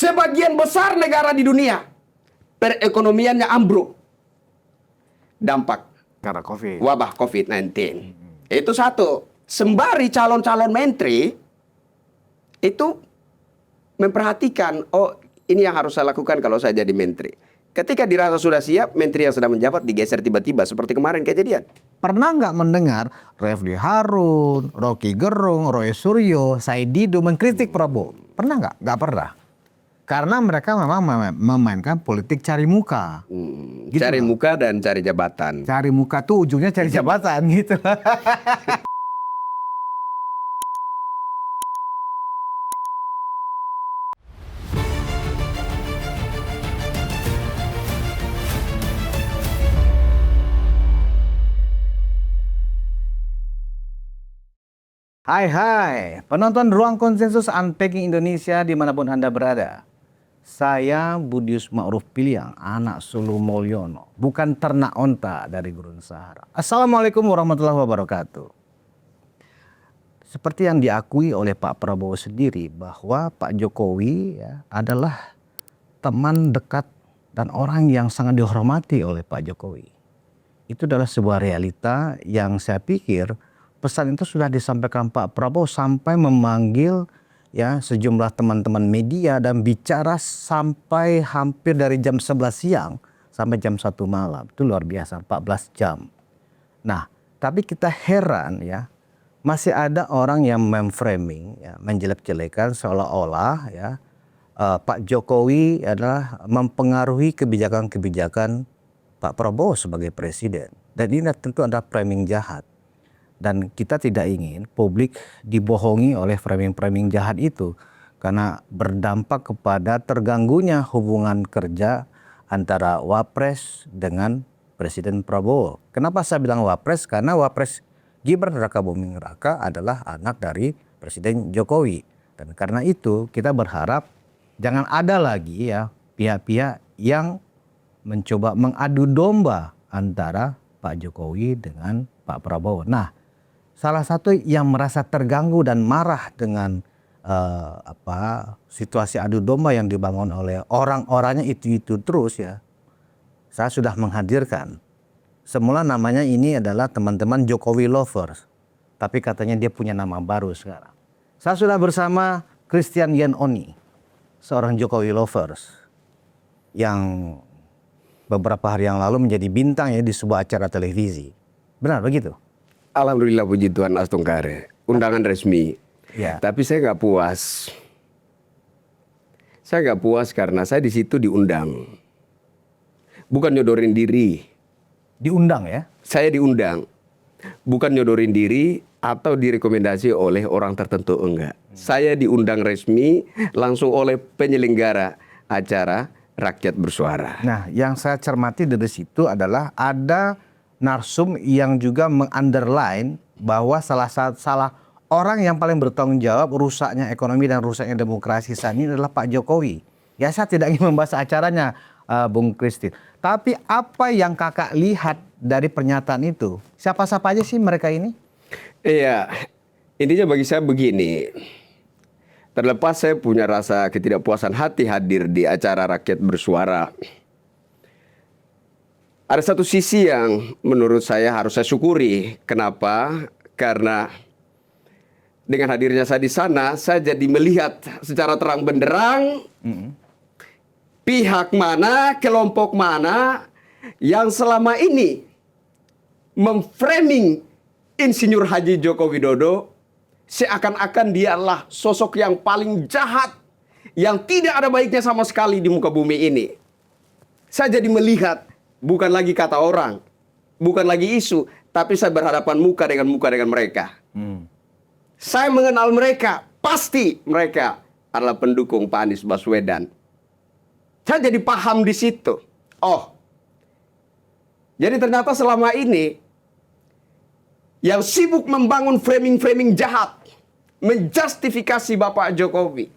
Sebagian besar negara di dunia perekonomiannya ambruk. Dampak Karena COVID. wabah COVID-19. Itu satu. Sembari calon-calon menteri itu memperhatikan, oh ini yang harus saya lakukan kalau saya jadi menteri. Ketika dirasa sudah siap, menteri yang sedang menjabat digeser tiba-tiba seperti kemarin kejadian. Pernah nggak mendengar Refli Harun, Rocky Gerung, Roy Suryo, Said Didu mengkritik Prabowo? Pernah nggak? Nggak pernah. Karena mereka memang memainkan politik cari muka. Gitu Cari loh. muka dan cari jabatan. Cari muka tuh ujungnya cari jabatan gitu. Hai, penonton Ruang Konsensus Unpacking Indonesia dimanapun Anda berada. Saya Budius Ma'ruf Piliang, anak Sulu Mulyono, bukan ternak onta dari Gurun Sahara. Assalamualaikum warahmatullahi wabarakatuh. Seperti yang diakui oleh Pak Prabowo sendiri bahwa Pak Jokowi adalah teman dekat dan orang yang sangat dihormati oleh Pak Jokowi. Itu adalah sebuah realita yang saya pikir pesan itu sudah disampaikan Pak Prabowo sampai memanggil sejumlah teman-teman media dan bicara sampai hampir dari jam 11 siang sampai jam 1 malam. Itu luar biasa, 14 jam. Nah, tapi kita heran masih ada orang yang memframing, menjelek-jelekan seolah-olah Pak Jokowi adalah mempengaruhi kebijakan-kebijakan Pak Prabowo sebagai presiden. Dan ini tentu ada framing jahat. Dan kita tidak ingin publik dibohongi oleh framing-framing jahat itu. Karena berdampak kepada terganggunya hubungan kerja antara Wapres dengan Presiden Prabowo. Kenapa saya bilang Wapres? Karena Wapres Gibran Rakabuming Raka adalah anak dari Presiden Jokowi. Dan karena itu kita berharap jangan ada lagi pihak-pihak yang mencoba mengadu domba antara Pak Jokowi dengan Pak Prabowo. Nah, salah satu yang merasa terganggu dan marah dengan situasi adu domba yang dibangun oleh orang-orangnya itu terus saya sudah menghadirkan. Semula namanya ini adalah teman-teman Jokowi Lovers, tapi katanya dia punya nama baru sekarang. Saya sudah bersama Christian Yenoni, seorang Jokowi Lovers yang beberapa hari yang lalu menjadi bintang di sebuah acara televisi. Benar begitu? Alhamdulillah puji Tuhan Astungkare. Undangan resmi. Ya. Tapi saya nggak puas. Saya nggak puas karena saya di situ diundang. Bukan nyodorin diri. Diundang ya? Saya diundang. Bukan nyodorin diri atau direkomendasi oleh orang tertentu, enggak. Saya diundang resmi langsung oleh penyelenggara acara Rakyat Bersuara. Nah, yang saya cermati dari situ adalah ada narsum yang juga meng-underline bahwa salah orang yang paling bertanggung jawab rusaknya ekonomi dan rusaknya demokrasi saat ini adalah Pak Jokowi. Ya, saya tidak ingin membahas acaranya, Bung Christine. Tapi apa yang kakak lihat dari pernyataan itu? Siapa-siapa aja sih mereka ini? Iya, intinya bagi saya begini. Terlepas saya punya rasa ketidakpuasan hati hadir di acara Rakyat Bersuara. Ada satu sisi yang menurut saya harus saya syukuri. Kenapa? Karena dengan hadirnya saya di sana, saya jadi melihat secara terang benderang pihak mana, kelompok mana yang selama ini memframing Insinyur Haji Joko Widodo seakan-akan dia adalah sosok yang paling jahat, yang tidak ada baiknya sama sekali di muka bumi ini. Saya jadi melihat bukan lagi kata orang, bukan lagi isu, tapi saya berhadapan muka dengan mereka. Saya mengenal mereka, pasti mereka adalah pendukung Pak Anies Baswedan. Saya jadi paham di situ. Oh, jadi ternyata selama ini yang sibuk membangun framing-framing jahat, menjustifikasi Bapak Jokowi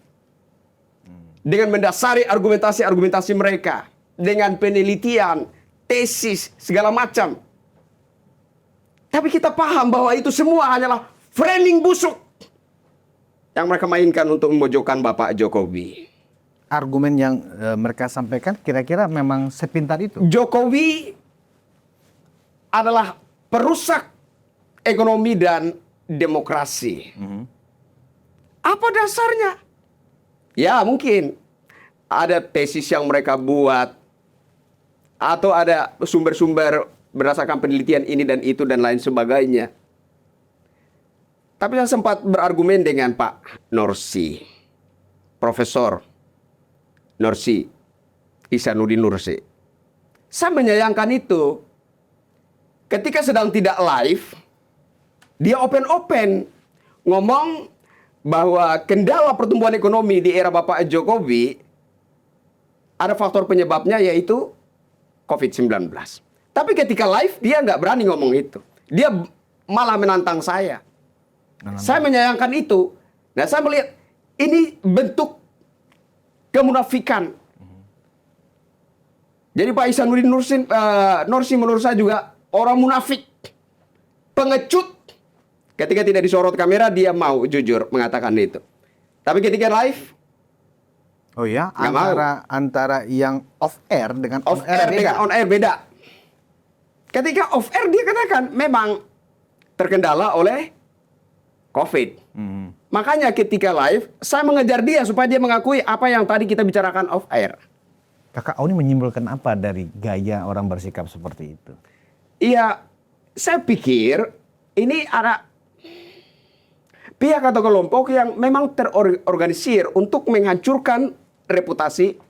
dengan mendasari argumentasi-argumentasi mereka, dengan penelitian, tesis, segala macam. Tapi kita paham bahwa itu semua hanyalah framing busuk yang mereka mainkan untuk memojokkan Bapak Jokowi. argumen yang mereka sampaikan kira-kira memang sepintar itu? Jokowi adalah perusak ekonomi dan demokrasi. Apa dasarnya? Ya mungkin ada tesis yang mereka buat, atau ada sumber-sumber berdasarkan penelitian ini dan itu dan lain sebagainya. Tapi saya sempat berargumen dengan Pak Norsi, Profesor Norsi, Ihsanuddin Nursi. Saya menyayangkan itu. Ketika sedang tidak live, dia open-open ngomong bahwa kendala pertumbuhan ekonomi di era Bapak Jokowi ada faktor penyebabnya yaitu COVID-19. Tapi ketika live dia nggak berani ngomong itu. Dia malah menantang saya. Saya menyayangkan itu. Nah, saya melihat ini bentuk kemunafikan. Jadi Pak Ihsanuddin Nursi menurut saya juga orang munafik, pengecut. Ketika tidak disorot kamera dia mau jujur mengatakan itu. Tapi ketika live, Oh ya, nggak antara yang off air dengan off air dengan on air beda. Ketika off air dia katakan memang terkendala oleh COVID. Makanya ketika live saya mengejar dia supaya dia mengakui apa yang tadi kita bicarakan off air. Kakak Oni menyimpulkan apa dari gaya orang bersikap seperti itu? Iya, saya pikir ini ada pihak atau kelompok yang memang terorganisir untuk menghancurkan reputasi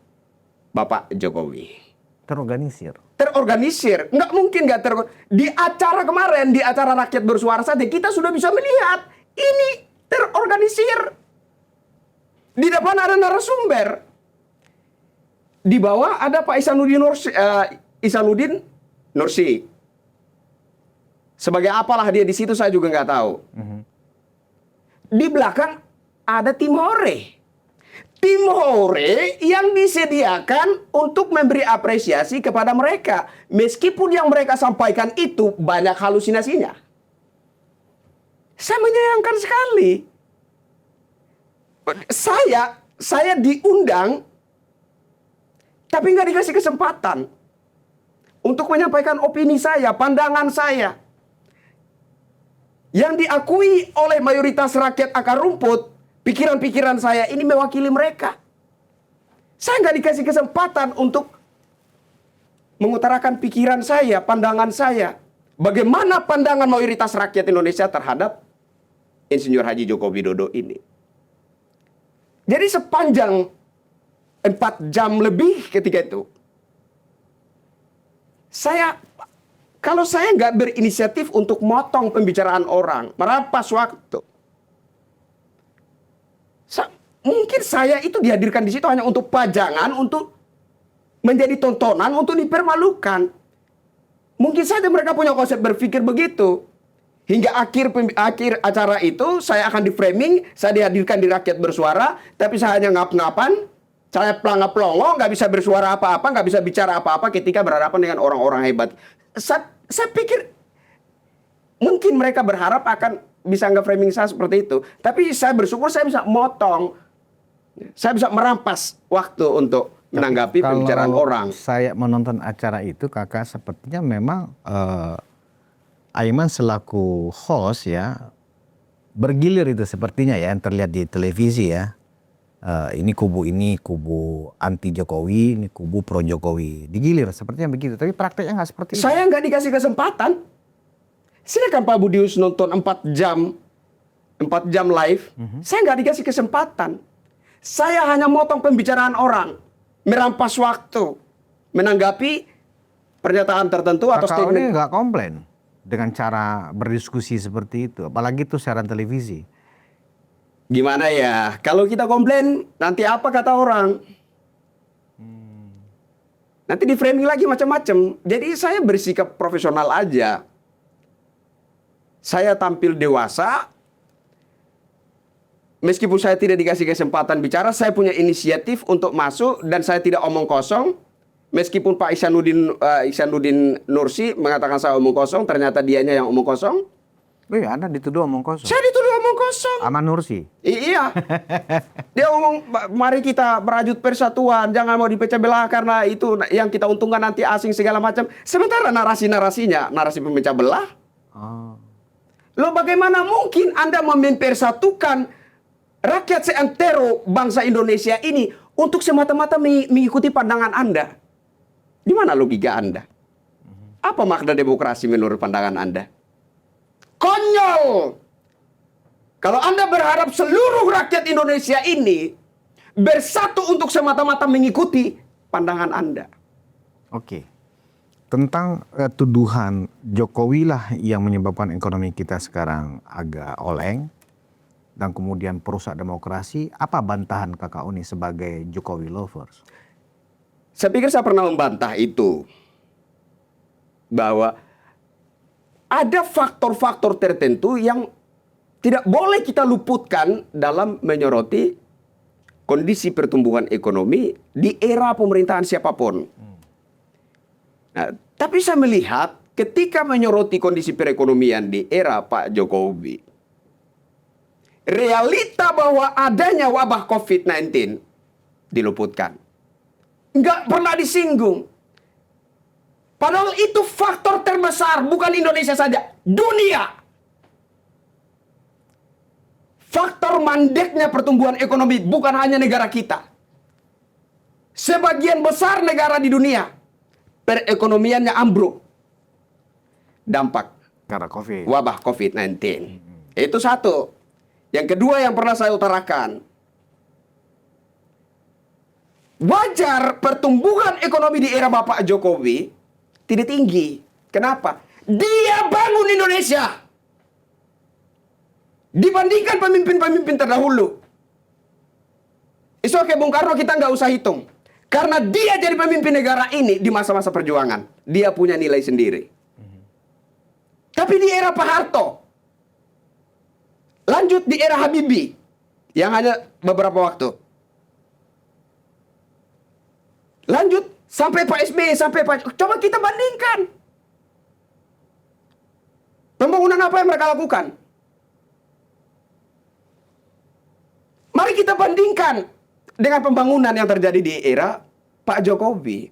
Bapak Jokowi. Terorganisir. Terorganisir, nggak mungkin nggak di acara kemarin, di acara rakyat bersuara saja kita sudah bisa melihat ini terorganisir. Di depan ada narasumber, di bawah ada Pak Ihsanuddin Nursi. Sebagai apalah dia di situ saya juga nggak tahu. Di belakang ada tim hore. Tim hore yang disediakan untuk memberi apresiasi kepada mereka. Meskipun yang mereka sampaikan itu banyak halusinasinya. Saya menyayangkan sekali. Saya diundang, tapi nggak dikasih kesempatan untuk menyampaikan opini saya, pandangan saya. Yang diakui oleh mayoritas rakyat akar rumput, pikiran-pikiran saya ini mewakili mereka. Saya nggak dikasih kesempatan untuk mengutarakan pikiran saya, pandangan saya. Bagaimana pandangan mayoritas rakyat Indonesia terhadap Insinyur Haji Joko Widodo ini. Jadi sepanjang 4 jam lebih ketika itu, kalau saya nggak berinisiatif untuk motong pembicaraan orang, merampas waktu, mungkin saya itu dihadirkan di situ hanya untuk pajangan, untuk menjadi tontonan, untuk dipermalukan. Mungkin saja mereka punya konsep berpikir begitu. Hingga akhir acara itu saya akan di-framing, saya dihadirkan di rakyat bersuara, tapi saya hanya ngap-ngapan, saya pelangap-pelongo, nggak bisa bersuara apa-apa, nggak bisa bicara apa-apa ketika berhadapan dengan orang-orang hebat. Saya pikir mungkin mereka berharap akan bisa nge-framing saya seperti itu. Tapi saya bersyukur saya bisa motong. Saya bisa merampas waktu untuk menanggapi pembicaraan orang. Saya menonton acara itu, kakak sepertinya memang Aiman selaku host ya bergilir itu sepertinya ya, yang terlihat di televisi ya. Ini kubu anti Jokowi, ini kubu pro Jokowi. Digilir sepertinya begitu, tapi prakteknya nggak seperti itu. Saya nggak dikasih kesempatan. Silakan Pak Budius nonton 4 jam live. Saya nggak dikasih kesempatan. Saya hanya motong pembicaraan orang, merampas waktu, menanggapi pernyataan tertentu atau Kakak statement. ini nggak komplain dengan cara berdiskusi seperti itu, apalagi itu siaran televisi. Gimana ya, kalau kita komplain, nanti apa kata orang? Nanti di framing lagi macam-macam. Jadi saya bersikap profesional aja. Saya tampil dewasa. Meskipun saya tidak dikasih kesempatan bicara, saya punya inisiatif untuk masuk dan saya tidak omong kosong. Meskipun Pak Ihsanuddin Nursi mengatakan saya omong kosong, ternyata dianya yang omong kosong. Anda dituduh omong kosong. Saya dituduh omong kosong. Aman Nursi. Iya. Dia ngomong, mari kita merajut persatuan, jangan mau dipecah belah karena itu yang kita untungkan nanti asing segala macam. Sementara narasi-narasinya, narasi pemecah belah. Oh. Loh bagaimana mungkin Anda mempersatukan rakyat seantero bangsa Indonesia ini untuk semata-mata mengikuti pandangan Anda? Di mana logika Anda? Apa makna demokrasi menurut pandangan Anda? Konyol! Kalau Anda berharap seluruh rakyat Indonesia ini bersatu untuk semata-mata mengikuti pandangan Anda. Oke. Tentang tuduhan Jokowi lah yang menyebabkan ekonomi kita sekarang agak oleng dan kemudian perusak demokrasi, apa bantahan Kakak Oni sebagai Jokowi lovers? Saya pikir saya pernah membantah itu. Bahwa ada faktor-faktor tertentu yang tidak boleh kita luputkan dalam menyoroti kondisi pertumbuhan ekonomi di era pemerintahan siapapun. Nah, tapi saya melihat ketika menyoroti kondisi perekonomian di era Pak Jokowi, realita bahwa adanya wabah COVID-19 diluputkan. Nggak pernah disinggung. Padahal itu faktor terbesar, bukan Indonesia saja, dunia. Faktor mandeknya pertumbuhan ekonomi bukan hanya negara kita. Sebagian besar negara di dunia, perekonomiannya ambruk. Dampak Karena COVID. wabah COVID-19. Itu satu. Yang kedua yang pernah saya utarakan. Wajar pertumbuhan ekonomi di era Bapak Jokowi tidak tinggi. Kenapa? Dia bangun Indonesia. Dibandingkan pemimpin-pemimpin terdahulu. Oke, Bung Karno kita nggak usah hitung. Karena dia jadi pemimpin negara ini di masa-masa perjuangan. Dia punya nilai sendiri. Tapi di era Pak Harto. Lanjut di era Habibie. Yang hanya beberapa waktu. Lanjut sampai Pak SBY, sampai Pak... Coba kita bandingkan. Pembangunan apa yang mereka lakukan? Mari kita bandingkan dengan pembangunan yang terjadi di era Pak Jokowi.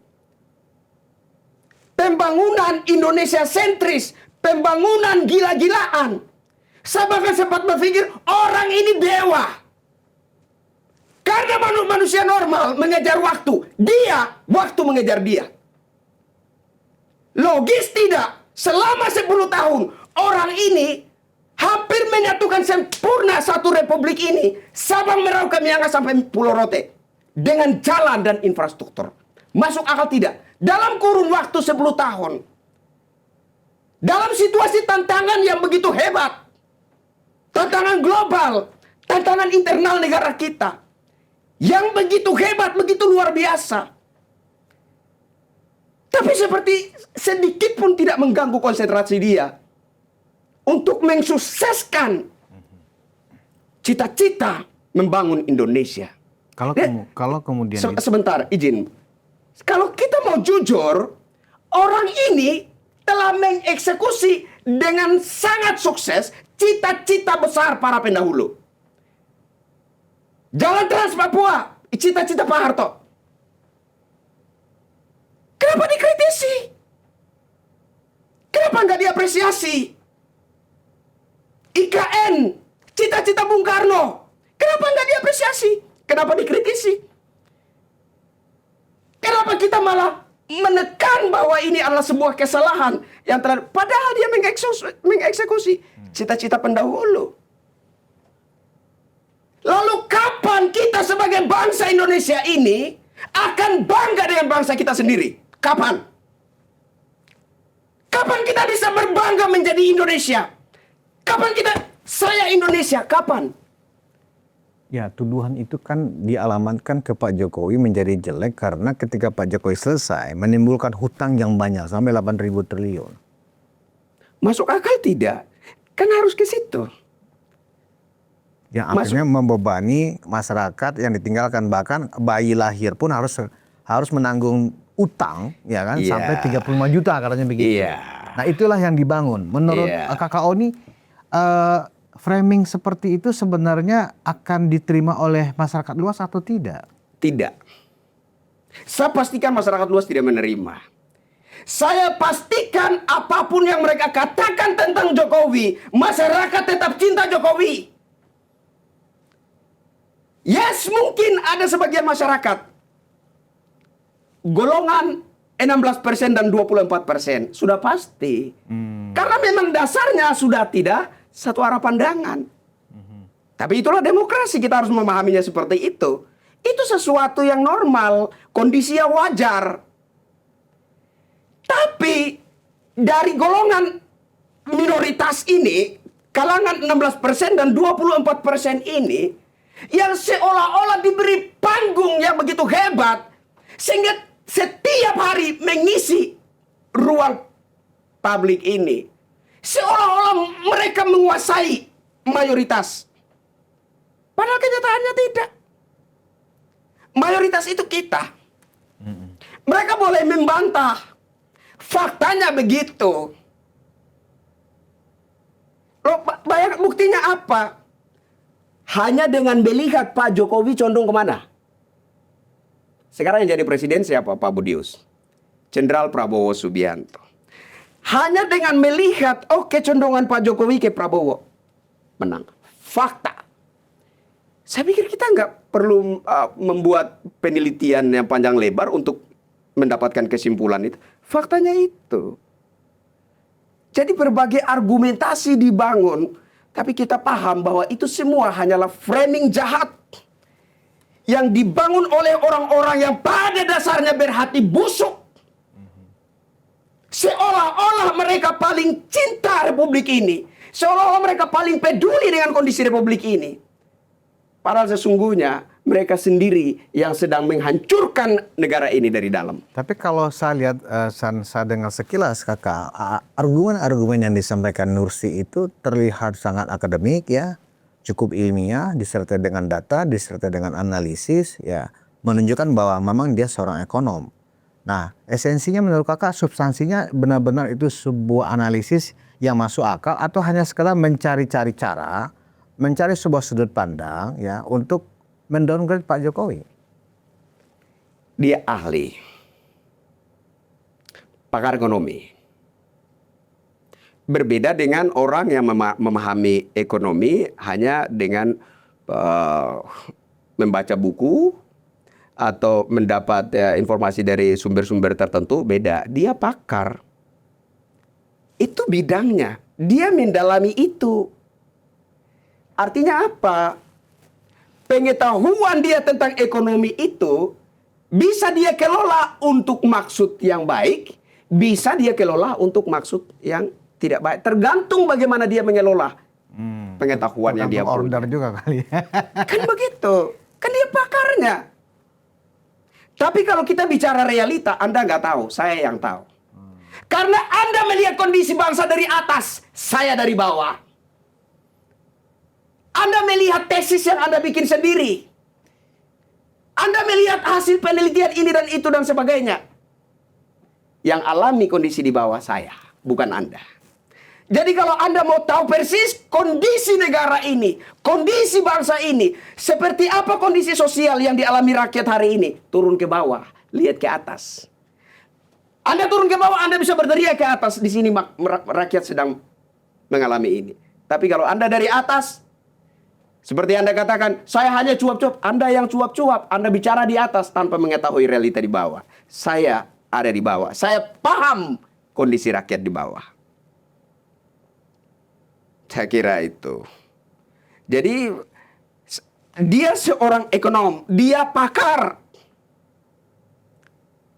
Pembangunan Indonesia sentris, pembangunan gila-gilaan. Saya bahkan sempat berpikir orang ini dewa. Karena manusia normal mengejar waktu. Waktu mengejar dia. Logis tidak. Selama 10 tahun, orang ini hampir menyatukan sempurna satu republik ini. Sabang, Merauke, Miangas sampai Pulau Rote. Dengan jalan dan infrastruktur. Masuk akal tidak? Dalam kurun waktu 10 tahun. Dalam situasi tantangan yang begitu hebat. Tantangan global. Tantangan internal negara kita. Yang begitu hebat, begitu luar biasa. Tapi seperti sedikit pun tidak mengganggu konsentrasi dia. Untuk mensukseskan cita-cita membangun Indonesia. Kalau kemudian... Sebentar, izin. Kalau kita mau jujur, orang ini telah mengeksekusi dengan sangat sukses cita-cita besar para pendahulu. Jalan Trans Papua, cita-cita Pak Harto. Kenapa dikritisi? Kenapa nggak diapresiasi? IKN, cita-cita Bung Karno. Kenapa nggak diapresiasi? Kenapa dikritisi? Kenapa kita malah menekan bahwa ini adalah sebuah kesalahan yang terhadap, padahal dia mengeksekusi cita-cita pendahulu. Lalu kapan kita sebagai bangsa Indonesia ini akan bangga dengan bangsa kita sendiri? Kapan? Kapan kita bisa berbangga menjadi Indonesia? Kapan saya Indonesia, kapan? Ya, tuduhan itu kan dialamatkan ke Pak Jokowi menjadi jelek karena ketika Pak Jokowi selesai menimbulkan hutang yang banyak sampai 8.000 triliun. Masuk akal tidak? Kan harus ke situ. Yang akhirnya membebani masyarakat yang ditinggalkan, bahkan bayi lahir pun harus menanggung utang, ya kan, sampai 35 juta katanya begitu. Nah itulah yang dibangun. Menurut Kakak Oni, framing seperti itu sebenarnya akan diterima oleh masyarakat luas atau tidak? Tidak. Saya pastikan masyarakat luas tidak menerima. Saya pastikan apapun yang mereka katakan tentang Jokowi, masyarakat tetap cinta Jokowi. Yes, mungkin ada sebagian masyarakat golongan 16% dan 24%. Sudah pasti. Karena memang dasarnya sudah tidak satu arah pandangan. Tapi itulah demokrasi, kita harus memahaminya seperti itu. Itu sesuatu yang normal, kondisi yang wajar. Tapi dari golongan minoritas ini, kalangan 16% dan 24% ini, yang seolah-olah diberi panggung yang begitu hebat, sehingga setiap hari mengisi ruang publik ini. Seolah-olah mereka menguasai mayoritas. Padahal kenyataannya tidak. Mayoritas itu kita. Mereka boleh membantah. Faktanya begitu. Loh, bayangkan buktinya apa? Hanya dengan melihat Pak Jokowi condong kemana? Sekarang yang jadi presiden siapa? Pak Budius. Jenderal Prabowo Subianto. Hanya dengan melihat, kecondongan Pak Jokowi ke Prabowo. Menang. Fakta. Saya pikir kita nggak perlu membuat penelitian yang panjang lebar untuk mendapatkan kesimpulan itu. Faktanya itu. Jadi berbagai argumentasi dibangun, tapi kita paham bahwa itu semua hanyalah framing jahat yang dibangun oleh orang-orang yang pada dasarnya berhati busuk. Seolah-olah mereka paling cinta Republik ini. Seolah-olah mereka paling peduli dengan kondisi Republik ini. Padahal sesungguhnya mereka sendiri yang sedang menghancurkan negara ini dari dalam. Tapi kalau saya lihat, saya dengar sekilas kakak, argumen-argumen yang disampaikan Nursi itu terlihat sangat akademik ya, cukup ilmiah, disertai dengan data, disertai dengan analisis, ya, menunjukkan bahwa memang dia seorang ekonom. Nah, esensinya menurut kakak, substansinya benar-benar itu sebuah analisis yang masuk akal atau hanya sekedar mencari-cari cara, mencari sebuah sudut pandang ya untuk mendowngrade Pak Jokowi? Dia ahli, pakar ekonomi. Berbeda dengan orang yang memahami ekonomi hanya dengan membaca buku atau mendapat informasi dari sumber-sumber tertentu, beda. Dia pakar. Itu bidangnya. Dia mendalami itu. Artinya apa? Pengetahuan dia tentang ekonomi itu bisa dia kelola untuk maksud yang baik, bisa dia kelola untuk maksud yang tidak baik. Tergantung bagaimana dia mengelola pengetahuan yang dia punya. Order juga kali ya. Kan begitu. Kan dia pakarnya. Tapi kalau kita bicara realita, Anda nggak tahu, saya yang tahu. Karena Anda melihat kondisi bangsa dari atas, saya dari bawah. Anda melihat tesis yang Anda bikin sendiri. Anda melihat hasil penelitian ini dan itu dan sebagainya. Yang alami kondisi di bawah saya, bukan Anda. Jadi kalau Anda mau tahu persis kondisi negara ini, kondisi bangsa ini, seperti apa kondisi sosial yang dialami rakyat hari ini, turun ke bawah, lihat ke atas. Anda turun ke bawah, Anda bisa berteriak ke atas. Di sini rakyat sedang mengalami ini. Tapi kalau Anda dari atas, seperti Anda katakan, saya hanya cuap-cuap. Anda yang cuap-cuap, Anda bicara di atas tanpa mengetahui realita di bawah. Saya ada di bawah. Saya paham kondisi rakyat di bawah. Saya kira itu. Jadi dia seorang ekonom, dia pakar.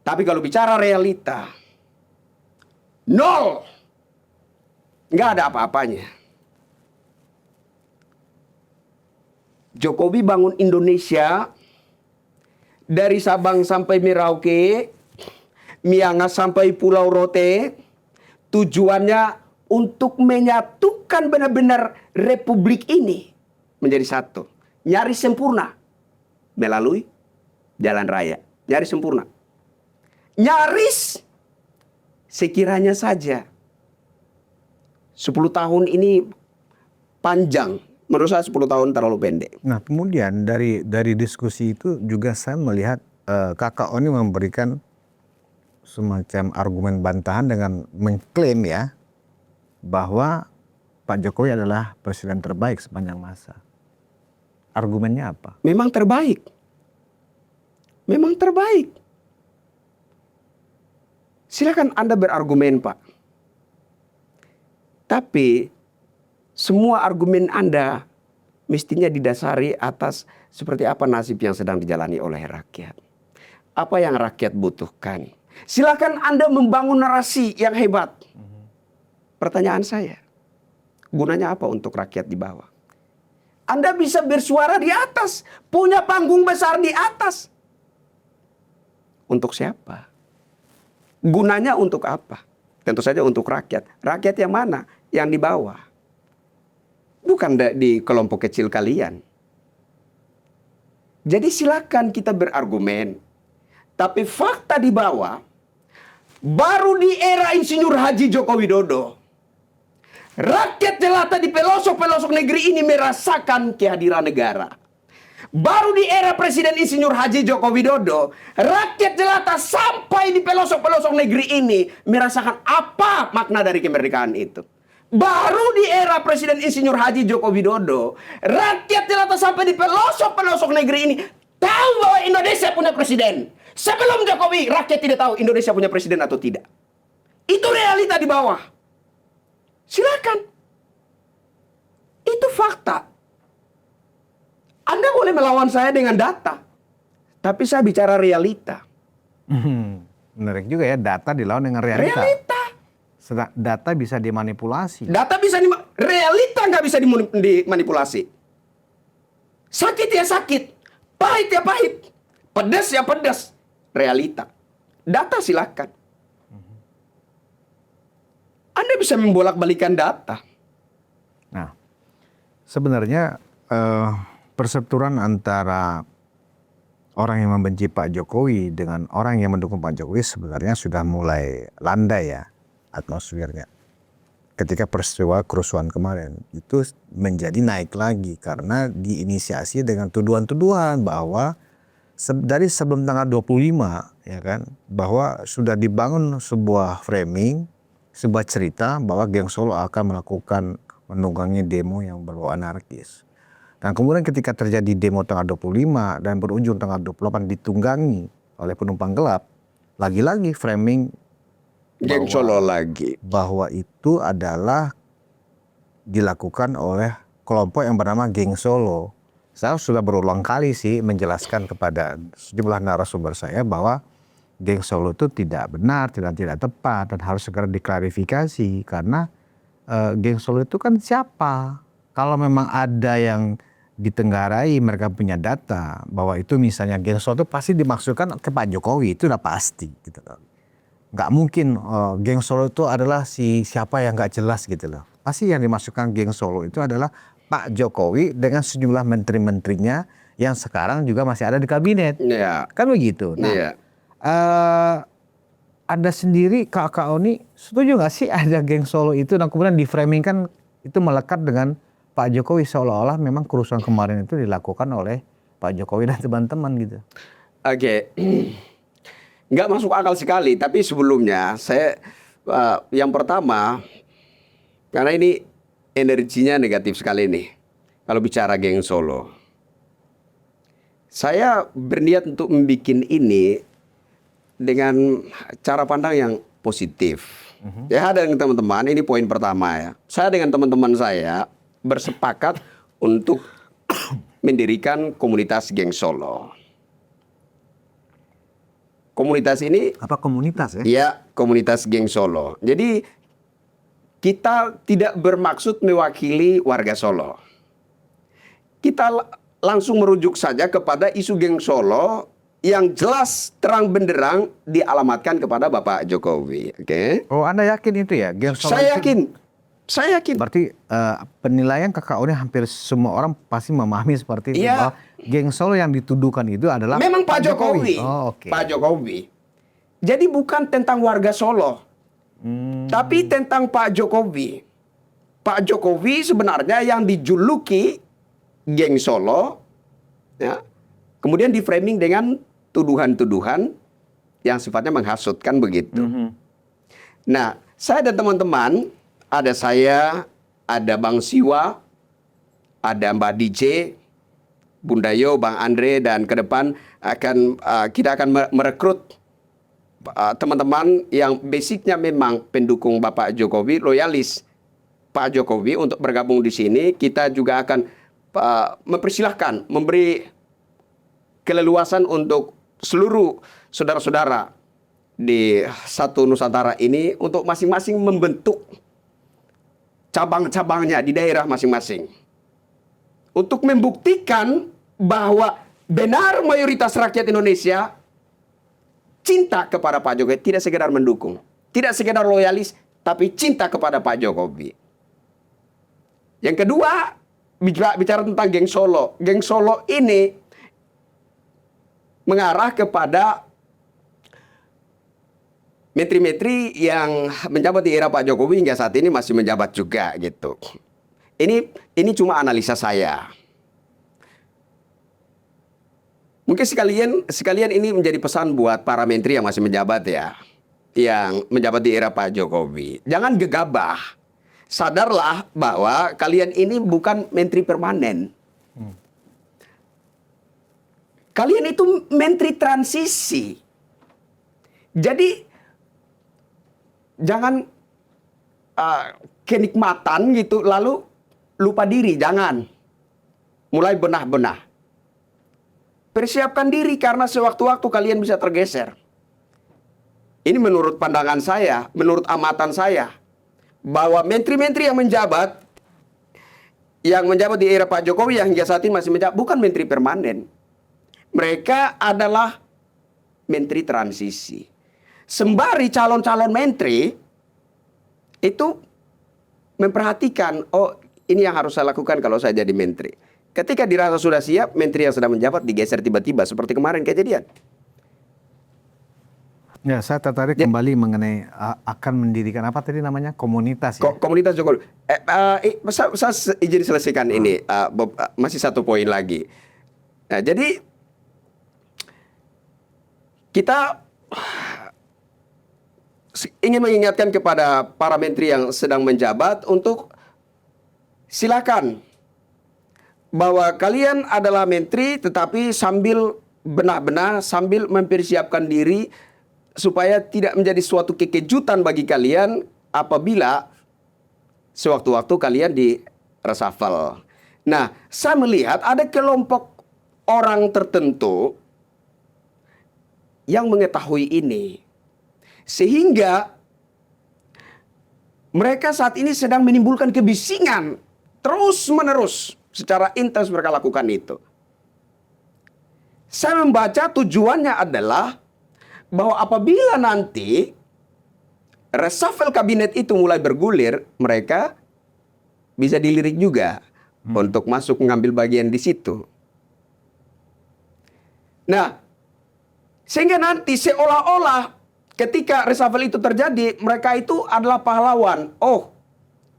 Tapi kalau bicara realita, nol. Nggak ada apa-apanya. Jokowi bangun Indonesia dari Sabang sampai Merauke, Miangas sampai Pulau Rote, tujuannya untuk menyatukan benar-benar Republik ini menjadi satu. Nyaris sempurna melalui jalan raya. Nyaris sempurna. Nyaris sekiranya saja 10 tahun ini panjang. Menurut saya 10 tahun terlalu pendek. Nah, kemudian dari diskusi itu juga saya melihat KKO ini memberikan semacam argumen bantahan dengan mengklaim ya bahwa Pak Jokowi adalah presiden terbaik sepanjang masa. Argumennya apa? Memang terbaik. Memang terbaik. Silakan Anda berargumen, Pak. Tapi semua argumen Anda mestinya didasari atas seperti apa nasib yang sedang dijalani oleh rakyat. Apa yang rakyat butuhkan. Silakan Anda membangun narasi yang hebat. Pertanyaan saya, gunanya apa untuk rakyat di bawah? Anda bisa bersuara di atas, punya panggung besar di atas. Untuk siapa? Gunanya untuk apa? Tentu saja untuk rakyat. Rakyat yang mana? Yang di bawah. Bukan di kelompok kecil kalian. Jadi silakan kita berargumen. Tapi fakta di bawah, baru di era Insinyur Haji Joko Widodo, rakyat jelata di pelosok-pelosok negeri ini merasakan kehadiran negara. Baru di era Presiden Insinyur Haji Joko Widodo, rakyat jelata sampai di pelosok-pelosok negeri ini merasakan apa makna dari kemerdekaan itu. Baru di era Presiden Insinyur Haji Joko Widodo, rakyat jelata sampai di pelosok-pelosok negeri ini tahu bahwa Indonesia punya presiden. Sebelum Jokowi, rakyat tidak tahu Indonesia punya presiden atau tidak. Itu realita di bawah. Silakan. Itu fakta. Anda boleh melawan saya dengan data. Tapi saya bicara realita. Menarik juga ya, data dilawan dengan realita. Realita. Data bisa dimanipulasi. Data bisa realita nggak bisa dimanipulasi. Sakit ya sakit. Pahit ya pahit. Pedas ya pedas. Realita. Data silakan. Anda bisa membolak-balikan data. Nah, sebenarnya persepturan antara orang yang membenci Pak Jokowi dengan orang yang mendukung Pak Jokowi sebenarnya sudah mulai landai ya atmosfernya. Ketika peristiwa kerusuhan kemarin itu menjadi naik lagi karena diinisiasi dengan tuduhan-tuduhan bahwa dari sebelum tanggal 25 ya kan, bahwa sudah dibangun sebuah framing, sebuah cerita bahwa geng Solo akan melakukan menunggangi demo yang berbau anarkis. Dan kemudian ketika terjadi demo tanggal 25 dan berujung tanggal 28 ditunggangi oleh penumpang gelap, lagi-lagi framing Geng Solo lagi. Bahwa itu adalah dilakukan oleh kelompok yang bernama Geng Solo. Saya sudah berulang kali sih menjelaskan kepada sejumlah narasumber saya bahwa Geng Solo itu tidak benar, tidak tepat dan harus segera diklarifikasi karena Geng Solo itu kan siapa? Kalau memang ada yang ditenggarai, mereka punya data bahwa itu misalnya Geng Solo itu pasti dimaksudkan ke Pak Jokowi, itu udah pasti gitu loh. Nggak mungkin Geng Solo itu adalah siapa yang nggak jelas gitu loh. Pasti yang dimaksudkan Geng Solo itu adalah Pak Jokowi dengan sejumlah menteri-menterinya yang sekarang juga masih ada di kabinet. Iya. Kan begitu. Nah, Iya. Anda sendiri KKO ini setuju nggak sih ada Geng Solo itu dan kemudian diframingkan itu melekat dengan Pak Jokowi seolah-olah memang kerusuhan kemarin itu dilakukan oleh Pak Jokowi dan teman-teman gitu. Oke. Nggak masuk akal sekali. Tapi sebelumnya saya yang pertama, karena ini energinya negatif sekali nih. Kalau bicara Geng Solo. Saya berniat untuk membuat ini dengan cara pandang yang positif. Ya, dengan teman-teman, ini poin pertama ya. Saya dengan teman-teman saya bersepakat untuk mendirikan komunitas Geng Solo. Komunitas ini... Apa komunitas ya? Ya, komunitas Geng Solo. Jadi kita tidak bermaksud mewakili warga Solo. Kita langsung merujuk saja kepada isu Geng Solo yang jelas terang benderang dialamatkan kepada Bapak Jokowi. Oke? Oh, Anda yakin itu ya? Geng Solo Saya itu- yakin. Saya yakin. Berarti penilaian KKO ini hampir semua orang pasti memahami seperti itu. Iya. Bahwa Geng Solo yang dituduhkan itu adalah Memang Pak Jokowi. Oh, oke. Pak Jokowi. Jadi bukan tentang warga Solo. Tapi tentang Pak Jokowi. Pak Jokowi sebenarnya yang dijuluki geng Solo, ya, kemudian di framing dengan tuduhan-tuduhan yang sifatnya menghasutkan begitu. Nah, saya dan teman-teman, ada saya, ada Bang Siwa, ada Mbak DJ, Bunda Yo, Bang Andre, dan ke depan kita akan merekrut teman-teman yang basicnya memang pendukung Bapak Jokowi, loyalis Pak Jokowi untuk bergabung di sini. Kita juga akan mempersilahkan, memberi keleluasan untuk seluruh saudara-saudara di satu Nusantara ini untuk masing-masing membentuk cabang-cabangnya di daerah masing-masing. Untuk membuktikan bahwa benar mayoritas rakyat Indonesia cinta kepada Pak Jokowi, tidak sekedar mendukung, tidak sekedar loyalis, tapi cinta kepada Pak Jokowi. Yang kedua, bicara tentang geng Solo. Geng Solo ini mengarah kepada menteri-menteri yang menjabat di era Pak Jokowi hingga saat ini masih menjabat juga gitu. Ini cuma analisa saya. Mungkin sekalian ini menjadi pesan buat para menteri yang masih menjabat ya, yang menjabat di era Pak Jokowi. Jangan gegabah. Sadarlah bahwa kalian ini bukan menteri permanen. Kalian itu menteri transisi. Jadi jangan kenikmatan gitu lalu lupa diri, jangan. Mulai benah-benah. Persiapkan diri karena sewaktu-waktu kalian bisa tergeser. Ini menurut pandangan saya, menurut amatan saya, bahwa menteri-menteri yang menjabat di era Pak Jokowi yang hingga saat ini masih menjabat, bukan menteri permanen. Mereka adalah menteri transisi. Sembari calon-calon menteri itu memperhatikan, oh ini yang harus saya lakukan kalau saya jadi menteri. Ketika dirasa sudah siap, menteri yang sedang menjabat digeser tiba-tiba seperti kemarin kejadian. Ya, saya tertarik kembali mengenai akan mendirikan apa tadi namanya komunitas. Ya? Komunitas Jokowi. Saya izin selesaikan ini, masih satu poin lagi. Nah, jadi kita ingin mengingatkan kepada para menteri yang sedang menjabat untuk silakan bahwa kalian adalah menteri tetapi sambil benar-benar sambil mempersiapkan diri supaya tidak menjadi suatu kekejutan bagi kalian apabila sewaktu-waktu kalian di reshuffle. Nah, saya melihat ada kelompok orang tertentu yang mengetahui ini. Sehingga mereka saat ini sedang menimbulkan kebisingan terus-menerus secara intens mereka lakukan itu. Saya membaca tujuannya adalah bahwa apabila nanti reshuffle kabinet itu mulai bergulir, mereka bisa dilirik juga untuk masuk mengambil bagian di situ. Nah, sehingga nanti seolah-olah ketika reshuffle itu terjadi, mereka itu adalah pahlawan. Oh,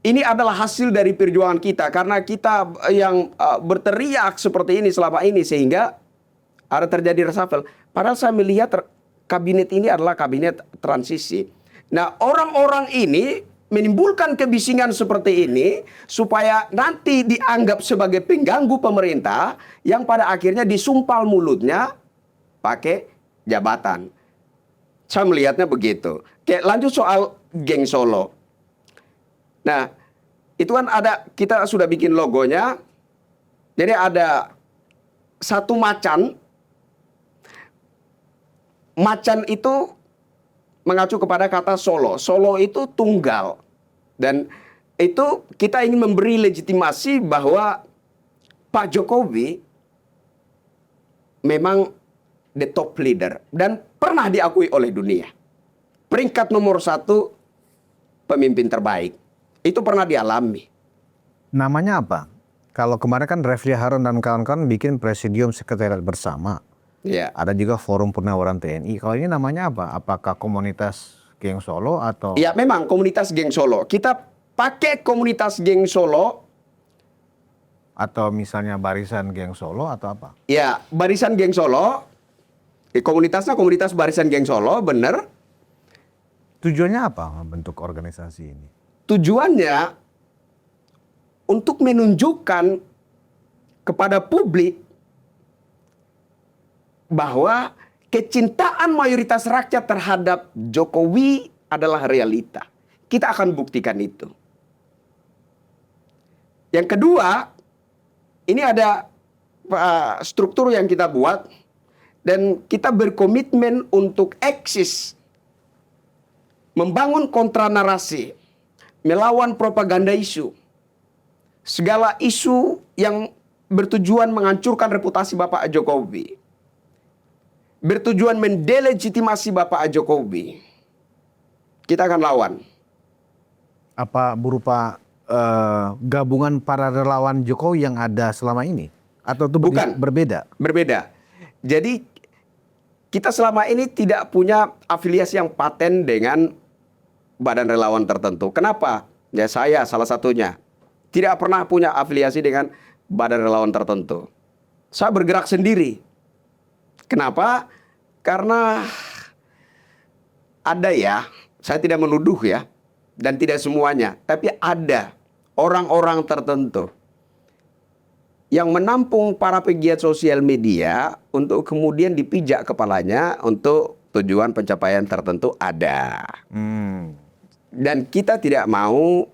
ini adalah hasil dari perjuangan kita karena kita yang berteriak seperti ini selama ini sehingga ada terjadi reshuffle. Padahal saya melihat kabinet ini adalah kabinet transisi. Nah, orang-orang ini menimbulkan kebisingan seperti ini supaya nanti dianggap sebagai pengganggu pemerintah yang pada akhirnya disumpal mulutnya pakai jabatan. Saya melihatnya begitu. Oke, lanjut soal geng Solo. Nah, itu kan ada, kita sudah bikin logonya. Jadi ada satu macan. Macan itu mengacu kepada kata Solo. Solo itu tunggal. Dan itu kita ingin memberi legitimasi bahwa Pak Jokowi memang the top leader. Dan pernah diakui oleh dunia. Peringkat nomor 1 pemimpin terbaik. Itu pernah dialami. Namanya apa? Kalau kemarin kan Refli Harun dan kawan-kawan bikin presidium sekretariat bersama. Ya. Ada juga forum purnawaran TNI. Kalau ini namanya apa? Apakah komunitas geng Solo atau? Ya memang komunitas geng Solo. Kita pakai komunitas geng Solo, Atau misalnya barisan geng Solo atau apa? ya barisan geng Solo, komunitasnya komunitas barisan geng Solo, bener. Tujuannya apa bentuk organisasi ini? Tujuannya untuk menunjukkan kepada publik bahwa kecintaan mayoritas rakyat terhadap Jokowi adalah realita. Kita akan buktikan itu. Yang kedua, ini ada struktur yang kita buat dan kita berkomitmen untuk eksis, membangun kontra narasi, melawan propaganda isu. Segala isu yang bertujuan menghancurkan reputasi Bapak Jokowi, bertujuan mendelegitimasi Bapak Jokowi, kita akan lawan. Apa berupa gabungan para relawan Jokowi yang ada selama ini? Atau itu Bukan. berbeda? Berbeda. Jadi kita selama ini tidak punya afiliasi yang paten dengan badan relawan tertentu. Kenapa? Ya saya salah satunya. Tidak pernah punya afiliasi dengan badan relawan tertentu. Saya bergerak sendiri. Kenapa? Karena ada ya, saya tidak menuduh ya, dan tidak semuanya, tapi ada orang-orang tertentu yang menampung para pegiat sosial media untuk kemudian dipijak kepalanya untuk tujuan pencapaian tertentu ada. Dan kita tidak mau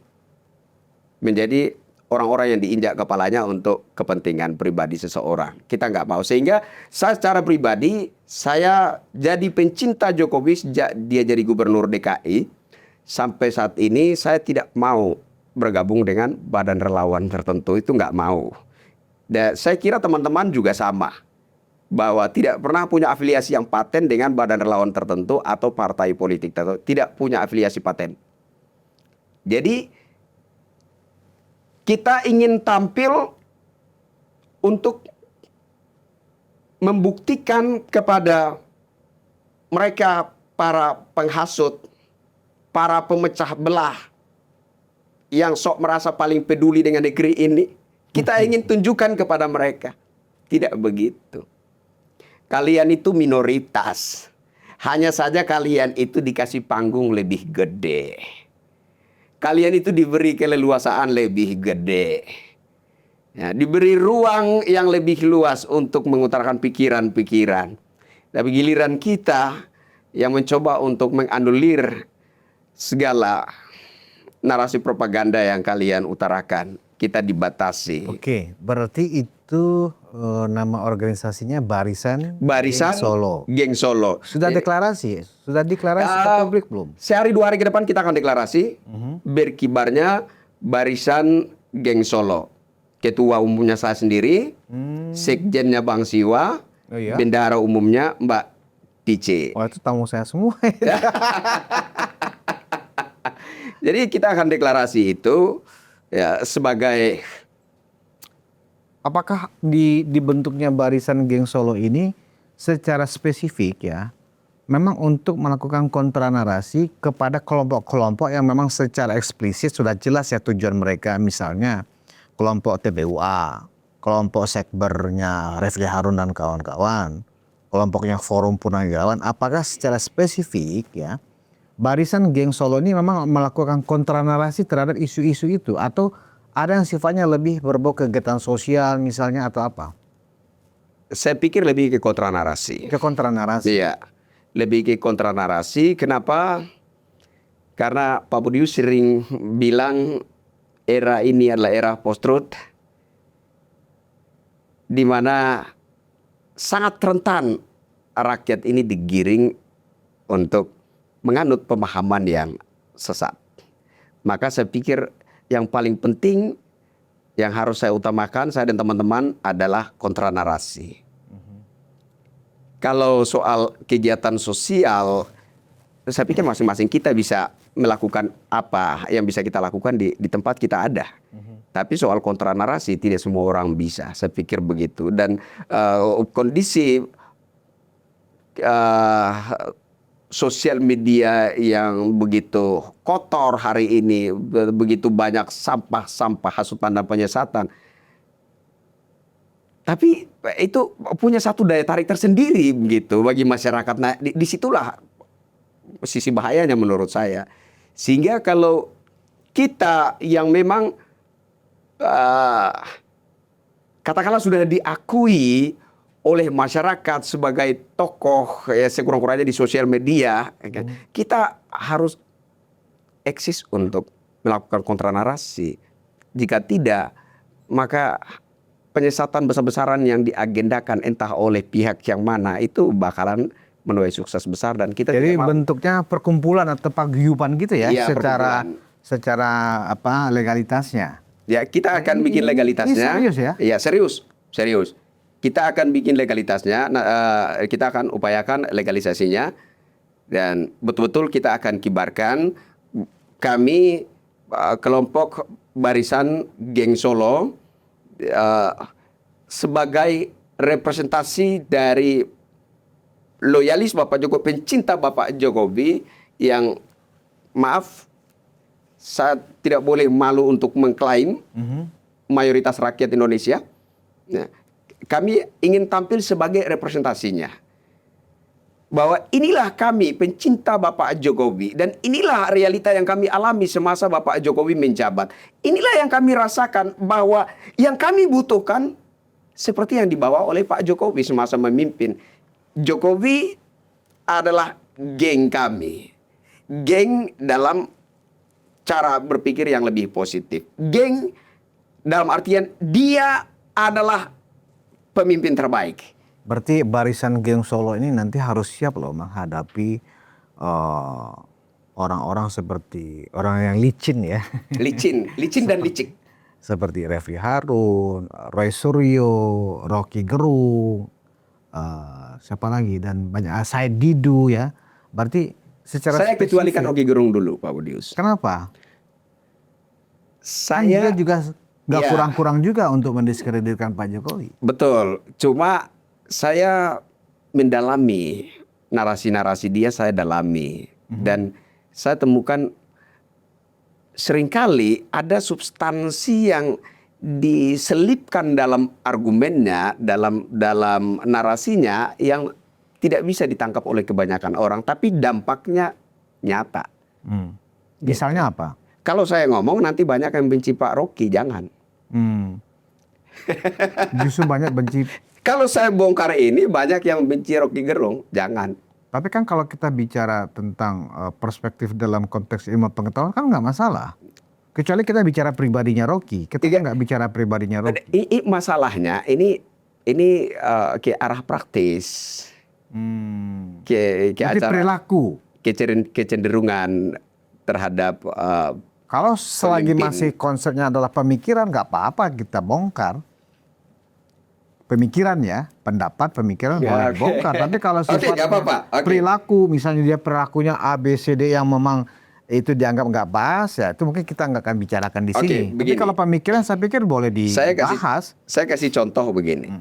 menjadi orang-orang yang diinjak kepalanya untuk kepentingan pribadi seseorang. Kita nggak mau. Sehingga saya secara pribadi, saya jadi pencinta Jokowi sejak dia jadi gubernur DKI. Sampai saat ini saya tidak mau bergabung dengan badan relawan tertentu. Itu nggak mau. Dan saya kira teman-teman juga sama. Bahwa tidak pernah punya afiliasi yang paten dengan badan relawan tertentu atau partai politik tertentu. Tidak punya afiliasi paten. Jadi kita ingin tampil untuk membuktikan kepada mereka para penghasut, para pemecah belah yang sok merasa paling peduli dengan negeri ini. Kita ingin tunjukkan kepada mereka. Tidak begitu. Kalian itu minoritas. Hanya saja kalian itu dikasih panggung lebih gede. Kalian itu diberi keleluasaan lebih gede. Ya, diberi ruang yang lebih luas untuk mengutarakan pikiran-pikiran. Tapi giliran kita yang mencoba untuk menganulir segala narasi propaganda yang kalian utarakan, kita dibatasi. Oke, berarti itu nama organisasinya Barisan Barisan Geng Solo. Geng Solo. Sudah deklarasi? Sudah deklarasi ke publik belum? Sehari 2 hari ke depan kita akan deklarasi berkibarnya Barisan Geng Solo. Ketua umumnya saya sendiri, sekjennya Bang Siwa, Oh iya? bendahara umumnya Mbak Tice. Oh itu tamu saya semua. Jadi kita akan deklarasi itu ya sebagai Apakah dibentuknya Barisan Geng Solo ini secara spesifik ya, memang untuk melakukan kontra narasi kepada kelompok-kelompok yang memang secara eksplisit sudah jelas ya tujuan mereka, misalnya kelompok TBUA, kelompok Sekbernya Refli Harun dan kawan-kawan, kelompoknya Forum Purnawirawan. Apakah secara spesifik ya Barisan Geng Solo ini memang melakukan kontra narasi terhadap isu-isu itu, atau ada yang sifatnya lebih berbau kegiatan sosial misalnya atau apa? saya pikir lebih ke kontra narasi. Ke kontra narasi. Iya, lebih ke kontra narasi. Kenapa? Karena Pak Budius sering bilang era ini adalah era post-truth, di mana sangat rentan rakyat ini digiring untuk menganut pemahaman yang sesat. Maka saya pikir yang paling penting yang harus saya utamakan, saya dan teman-teman, adalah kontra narasi. Kalau soal kegiatan sosial, saya pikir masing-masing kita bisa melakukan apa yang bisa kita lakukan di tempat kita ada. Tapi soal kontra narasi tidak semua orang bisa. Saya pikir begitu. Dan kondisi sosial media yang begitu kotor hari ini, begitu banyak sampah-sampah hasutan dan penyesatan. Tapi itu punya satu daya tarik tersendiri begitu bagi masyarakat. Nah, disitulah sisi bahayanya menurut saya. Sehingga kalau kita yang memang katakanlah sudah diakui oleh masyarakat sebagai tokoh ya sekurang-kurangnya di sosial media, kita harus eksis untuk melakukan kontranarasi. Jika tidak, maka penyesatan besar-besaran yang diagendakan entah oleh pihak yang mana itu bakalan menuai sukses besar dan kita Jadi tidak mau. bentuknya perkumpulan atau paguyuban gitu ya, Iya, secara apa legalitasnya. Ya, kita akan bikin Ini legalitasnya. serius ya? Iya, serius. Kita akan bikin legalitasnya. Kita akan upayakan legalisasinya dan betul-betul kita akan kibarkan. Kami kelompok Barisan Geng Solo sebagai representasi dari loyalis Bapak Jokowi, pencinta Bapak Jokowi yang maaf, saya tidak boleh malu untuk mengklaim mayoritas rakyat Indonesia. Nah, kami ingin tampil sebagai representasinya. Bahwa inilah kami pencinta Bapak Jokowi dan inilah realita yang kami alami semasa Bapak Jokowi menjabat. Inilah yang kami rasakan bahwa yang kami butuhkan seperti yang dibawa oleh Pak Jokowi semasa memimpin. Jokowi adalah geng kami. Geng dalam cara berpikir yang lebih positif. Geng dalam artian dia adalah pemimpin terbaik. Berarti Barisan Geng Solo ini nanti harus siap loh menghadapi orang-orang seperti orang yang licin ya. Licin dan licik. Seperti Refli Harun, Roy Suryo, Rocky Gerung, siapa lagi dan banyak Said Didu ya. Berarti secara Saya kecualikan Rocky Gerung dulu, Pak Budius. Kenapa? Saya dia juga nggak Ya. kurang-kurang juga untuk mendiskreditkan Pak Jokowi. Betul. Cuma saya mendalami narasi-narasi dia, saya dalami dan saya temukan seringkali ada substansi yang diselipkan dalam argumennya, dalam narasinya yang tidak bisa ditangkap oleh kebanyakan orang, tapi dampaknya nyata. Misalnya apa? Kalau saya ngomong nanti banyak yang benci Pak Rocky, jangan. Justru banyak benci. Kalau saya bongkar ini banyak yang benci Rocky Gerung, jangan. Tapi kan kalau kita bicara tentang perspektif dalam konteks ilmu pengetahuan kan nggak masalah. Kecuali kita bicara pribadinya Rocky, kita nggak bicara pribadinya Rocky. Ini masalahnya ini ke arah praktis, ke Jadi acara perilaku. kecenderungan terhadap Kalau selagi pemimpin. masih konsepnya adalah pemikiran nggak apa-apa kita bongkar. Pemikiran ya, pendapat pemikiran boleh bongkar. Tapi kalau sifatnya nggak apa-apa. perilaku, misalnya dia perilakunya A, B, C, D yang memang itu dianggap nggak bahas ya, itu mungkin kita nggak akan bicarakan di sini. Tapi begini. kalau pemikiran saya pikir boleh dibahas. Saya kasih contoh begini.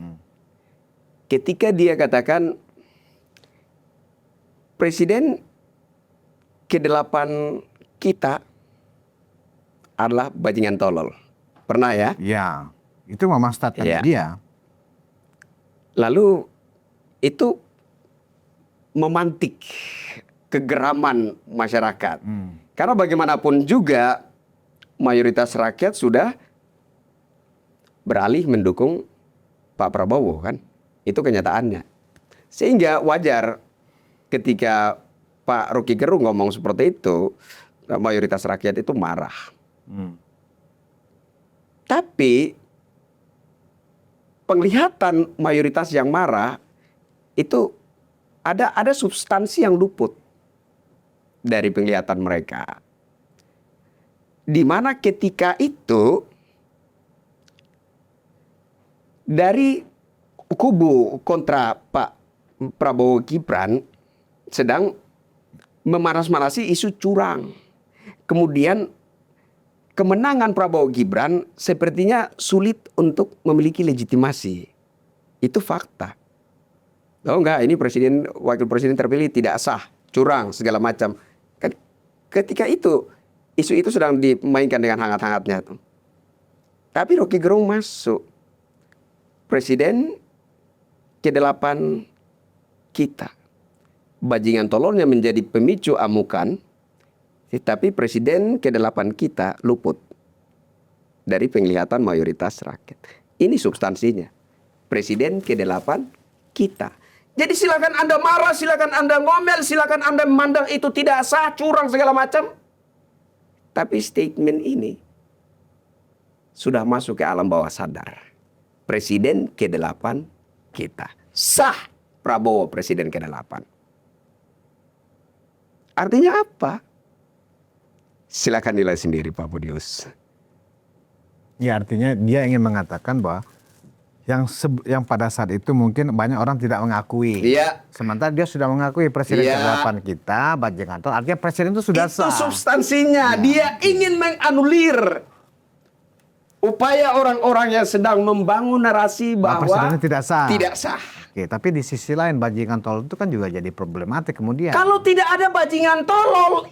Ketika dia katakan Presiden ke-8 kita adalah bajingan tolol. Pernah ya? Ya, itu memang statement Ya. dia. Lalu itu memantik kegeraman masyarakat. Karena bagaimanapun juga mayoritas rakyat sudah beralih mendukung Pak Prabowo kan. Itu kenyataannya. Sehingga wajar ketika Pak Rocky Gerung ngomong seperti itu, mayoritas rakyat itu marah. Tapi penglihatan mayoritas yang marah itu ada substansi yang luput dari penglihatan mereka. Di mana ketika itu dari kubu kontra Pak Prabowo Gibran sedang memanas-manasi isu curang. Kemudian kemenangan Prabowo Gibran sepertinya sulit untuk memiliki legitimasi. Itu fakta. Oh enggak, ini wakil presiden terpilih tidak sah, curang segala macam. Kan ketika itu isu itu sedang dimainkan dengan hangat-hangatnya tuh. Tapi Rocky Gerung masuk presiden ke-8 kita. Bajingan tololnya menjadi pemicu amukan, tetapi presiden ke-8 kita luput dari penglihatan mayoritas rakyat. Ini substansinya. Presiden ke-8 kita. Jadi silakan Anda marah, silakan Anda ngomel, silakan Anda memandang itu tidak sah, curang segala macam. Tapi statement ini sudah masuk ke alam bawah sadar. Presiden ke-8 kita. Sah Prabowo presiden ke-8. Artinya apa? Silakan nilai sendiri Pak Budius. Ya, artinya dia ingin mengatakan bahwa yang pada saat itu mungkin banyak orang tidak mengakui. Iya. Sementara dia sudah mengakui presiden ke-8 kita, Bajingan Tol. Artinya presiden itu sudah sah. Itu substansinya. Dia ingin menganulir upaya orang-orang yang sedang membangun narasi bahwa presidennya tidak sah. Tidak sah. Oke, tapi di sisi lain Bajingan Tol itu kan juga jadi problematik kemudian. Kalau tidak ada bajingan tolol,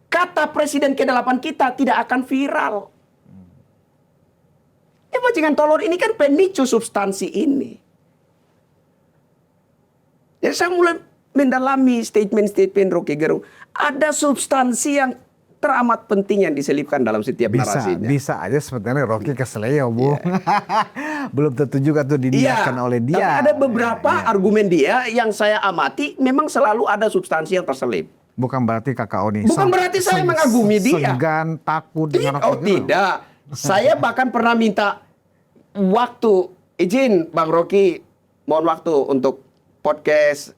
kata presiden ke-8 kita tidak akan viral. Bajingan tolol ini kan pemicu substansi ini. Jadi saya mulai mendalami statement-statement Rocky Gerung. Ada substansi yang teramat penting yang diselipkan dalam setiap narasinya. Bisa aja sebenarnya Rocky keseleo, Bu. Belum tentu juga tuh diniatkan oleh dia. Tapi ada beberapa argumen dia yang saya amati memang selalu ada substansi yang terselip. Bukan berarti Kakak Oni. Bukan berarti saya mengagumi dia. Segan, takut dengan Oh tidak. Saya bahkan pernah minta waktu, izin Bang Rocky, mohon waktu untuk podcast,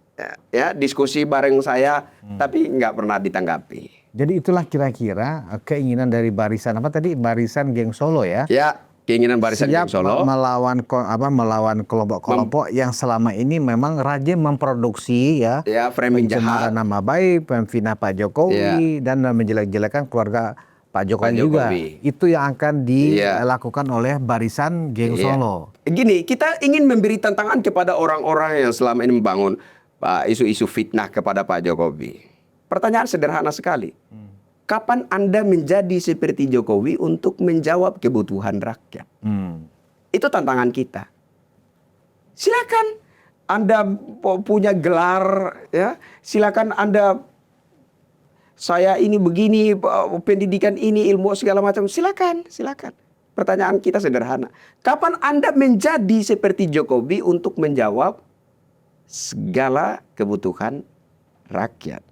ya diskusi bareng saya, tapi nggak pernah ditanggapi. Jadi itulah kira-kira keinginan dari barisan apa tadi, barisan Geng Solo ya? Ya, keinginan barisan Geng Solo melawan kelompok-kelompok yang selama ini memang rajin memproduksi ya framing jahat, nama baik, memfitnah Pak Jokowi dan menjelek-jelekan keluarga Pak Jokowi juga. Itu yang akan dilakukan oleh barisan Geng Solo. Gini, kita ingin memberi tantangan kepada orang-orang yang selama ini membangun isu-isu fitnah kepada Pak Jokowi. Pertanyaan sederhana sekali. Kapan Anda menjadi seperti Jokowi untuk menjawab kebutuhan rakyat? Itu tantangan kita. Silakan Anda punya gelar, ya. Silakan Anda, saya ini begini, pendidikan ini, ilmu segala macam. Silakan. Pertanyaan kita sederhana. Kapan Anda menjadi seperti Jokowi untuk menjawab segala kebutuhan rakyat?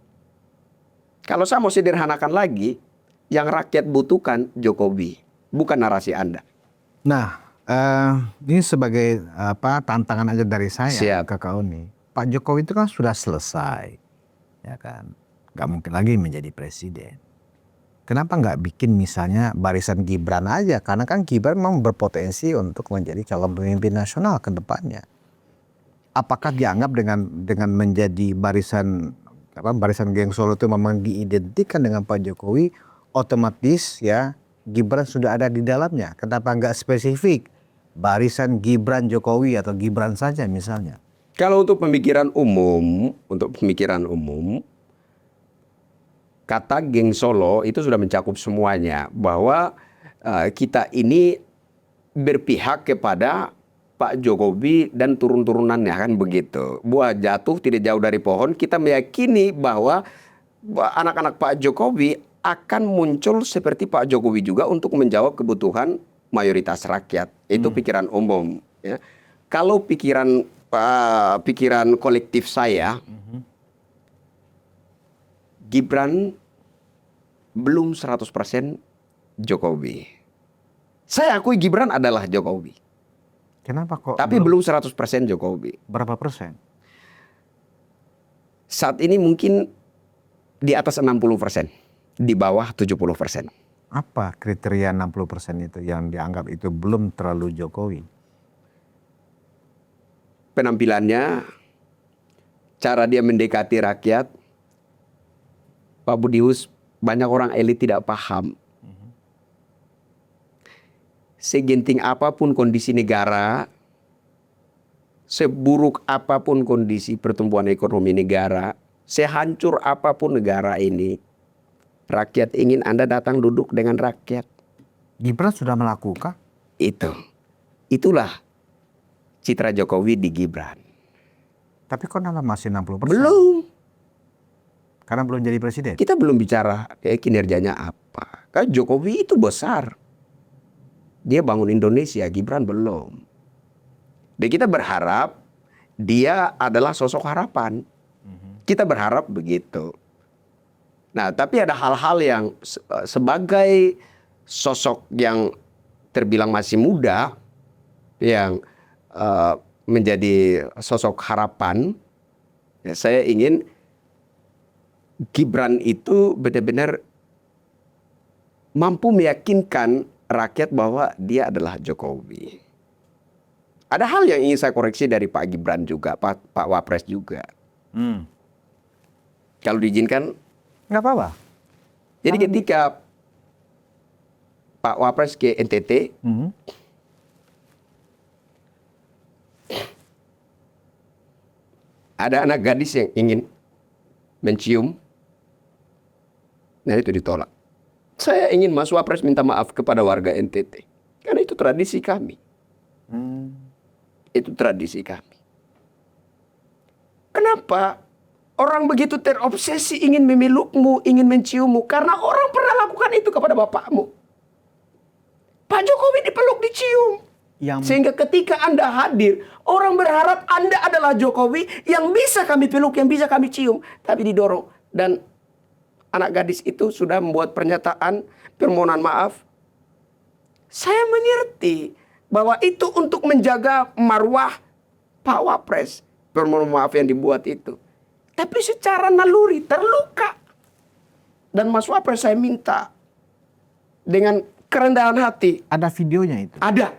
Kalau saya mau sederhanakan lagi, yang rakyat butuhkan Jokowi, bukan narasi Anda. Nah, ini sebagai tantangan aja dari saya ke Kak Oni. Pak Jokowi itu kan sudah selesai, ya kan? Gak mungkin lagi menjadi presiden. Kenapa nggak bikin misalnya barisan Gibran aja? Karena kan Gibran memang berpotensi untuk menjadi calon pemimpin nasional ke depannya. Apakah dianggap dengan menjadi barisan Geng Solo itu memang diidentikan dengan Pak Jokowi, otomatis ya Gibran sudah ada di dalamnya? Kenapa nggak spesifik barisan Gibran Jokowi atau Gibran saja misalnya? Kalau untuk pemikiran umum, kata Geng Solo itu sudah mencakup semuanya, bahwa kita ini berpihak kepada Pak Jokowi dan turun-turunannya, kan begitu. Buah jatuh tidak jauh dari pohon, kita meyakini bahwa anak-anak Pak Jokowi akan muncul seperti Pak Jokowi juga untuk menjawab kebutuhan mayoritas rakyat. Itu pikiran umum. Ya. Kalau pikiran kolektif saya, Gibran belum 100% Jokowi. Saya akui Gibran adalah Jokowi. Kenapa kok? Tapi belum 100% Jokowi. Berapa persen? Saat ini mungkin di atas 60%. Di bawah 70%. Apa kriteria 60% itu yang dianggap itu belum terlalu Jokowi? Penampilannya, cara dia mendekati rakyat. Pak Budius, banyak orang elit tidak paham. Segenting apapun kondisi negara, seburuk apapun kondisi pertumbuhan ekonomi negara, sehancur apapun negara ini, rakyat ingin Anda datang duduk dengan rakyat. Gibran sudah melakukan. Itulah citra Jokowi di Gibran. Tapi kok nama masih 60%? Belum. Karena belum jadi presiden. Kita belum bicara kinerjanya apa. Kan Jokowi itu besar. Dia bangun Indonesia, Gibran belum. Dan kita berharap dia adalah sosok harapan. Kita berharap begitu. Nah, tapi ada hal-hal yang sebagai sosok yang terbilang masih muda, yang menjadi sosok harapan, ya, saya ingin Gibran itu benar-benar mampu meyakinkan rakyat bahwa dia adalah Jokowi. Ada hal yang ingin saya koreksi dari Pak Gibran juga, Pak Wapres juga. Kalau diizinkan, Nggak apa-apa. jadi ketika Pak Wapres ke NTT, ada anak gadis yang ingin mencium, nah itu ditolak. Saya ingin Mas Wapres minta maaf kepada warga NTT, karena itu tradisi kami. Itu tradisi kami. Kenapa orang begitu terobsesi ingin memelukmu, ingin menciummu? Karena orang pernah lakukan itu kepada bapakmu. Pak Jokowi dipeluk, dicium. Sehingga ketika Anda hadir, orang berharap Anda adalah Jokowi yang bisa kami peluk, yang bisa kami cium. Tapi didorong. Dan anak gadis itu sudah membuat pernyataan permohonan maaf. Saya mengerti bahwa itu untuk menjaga marwah Pak Wapres. Permohonan maaf yang dibuat itu. Tapi secara naluri terluka. Dan Mas Wapres saya minta dengan kerendahan hati. Ada videonya itu? Ada.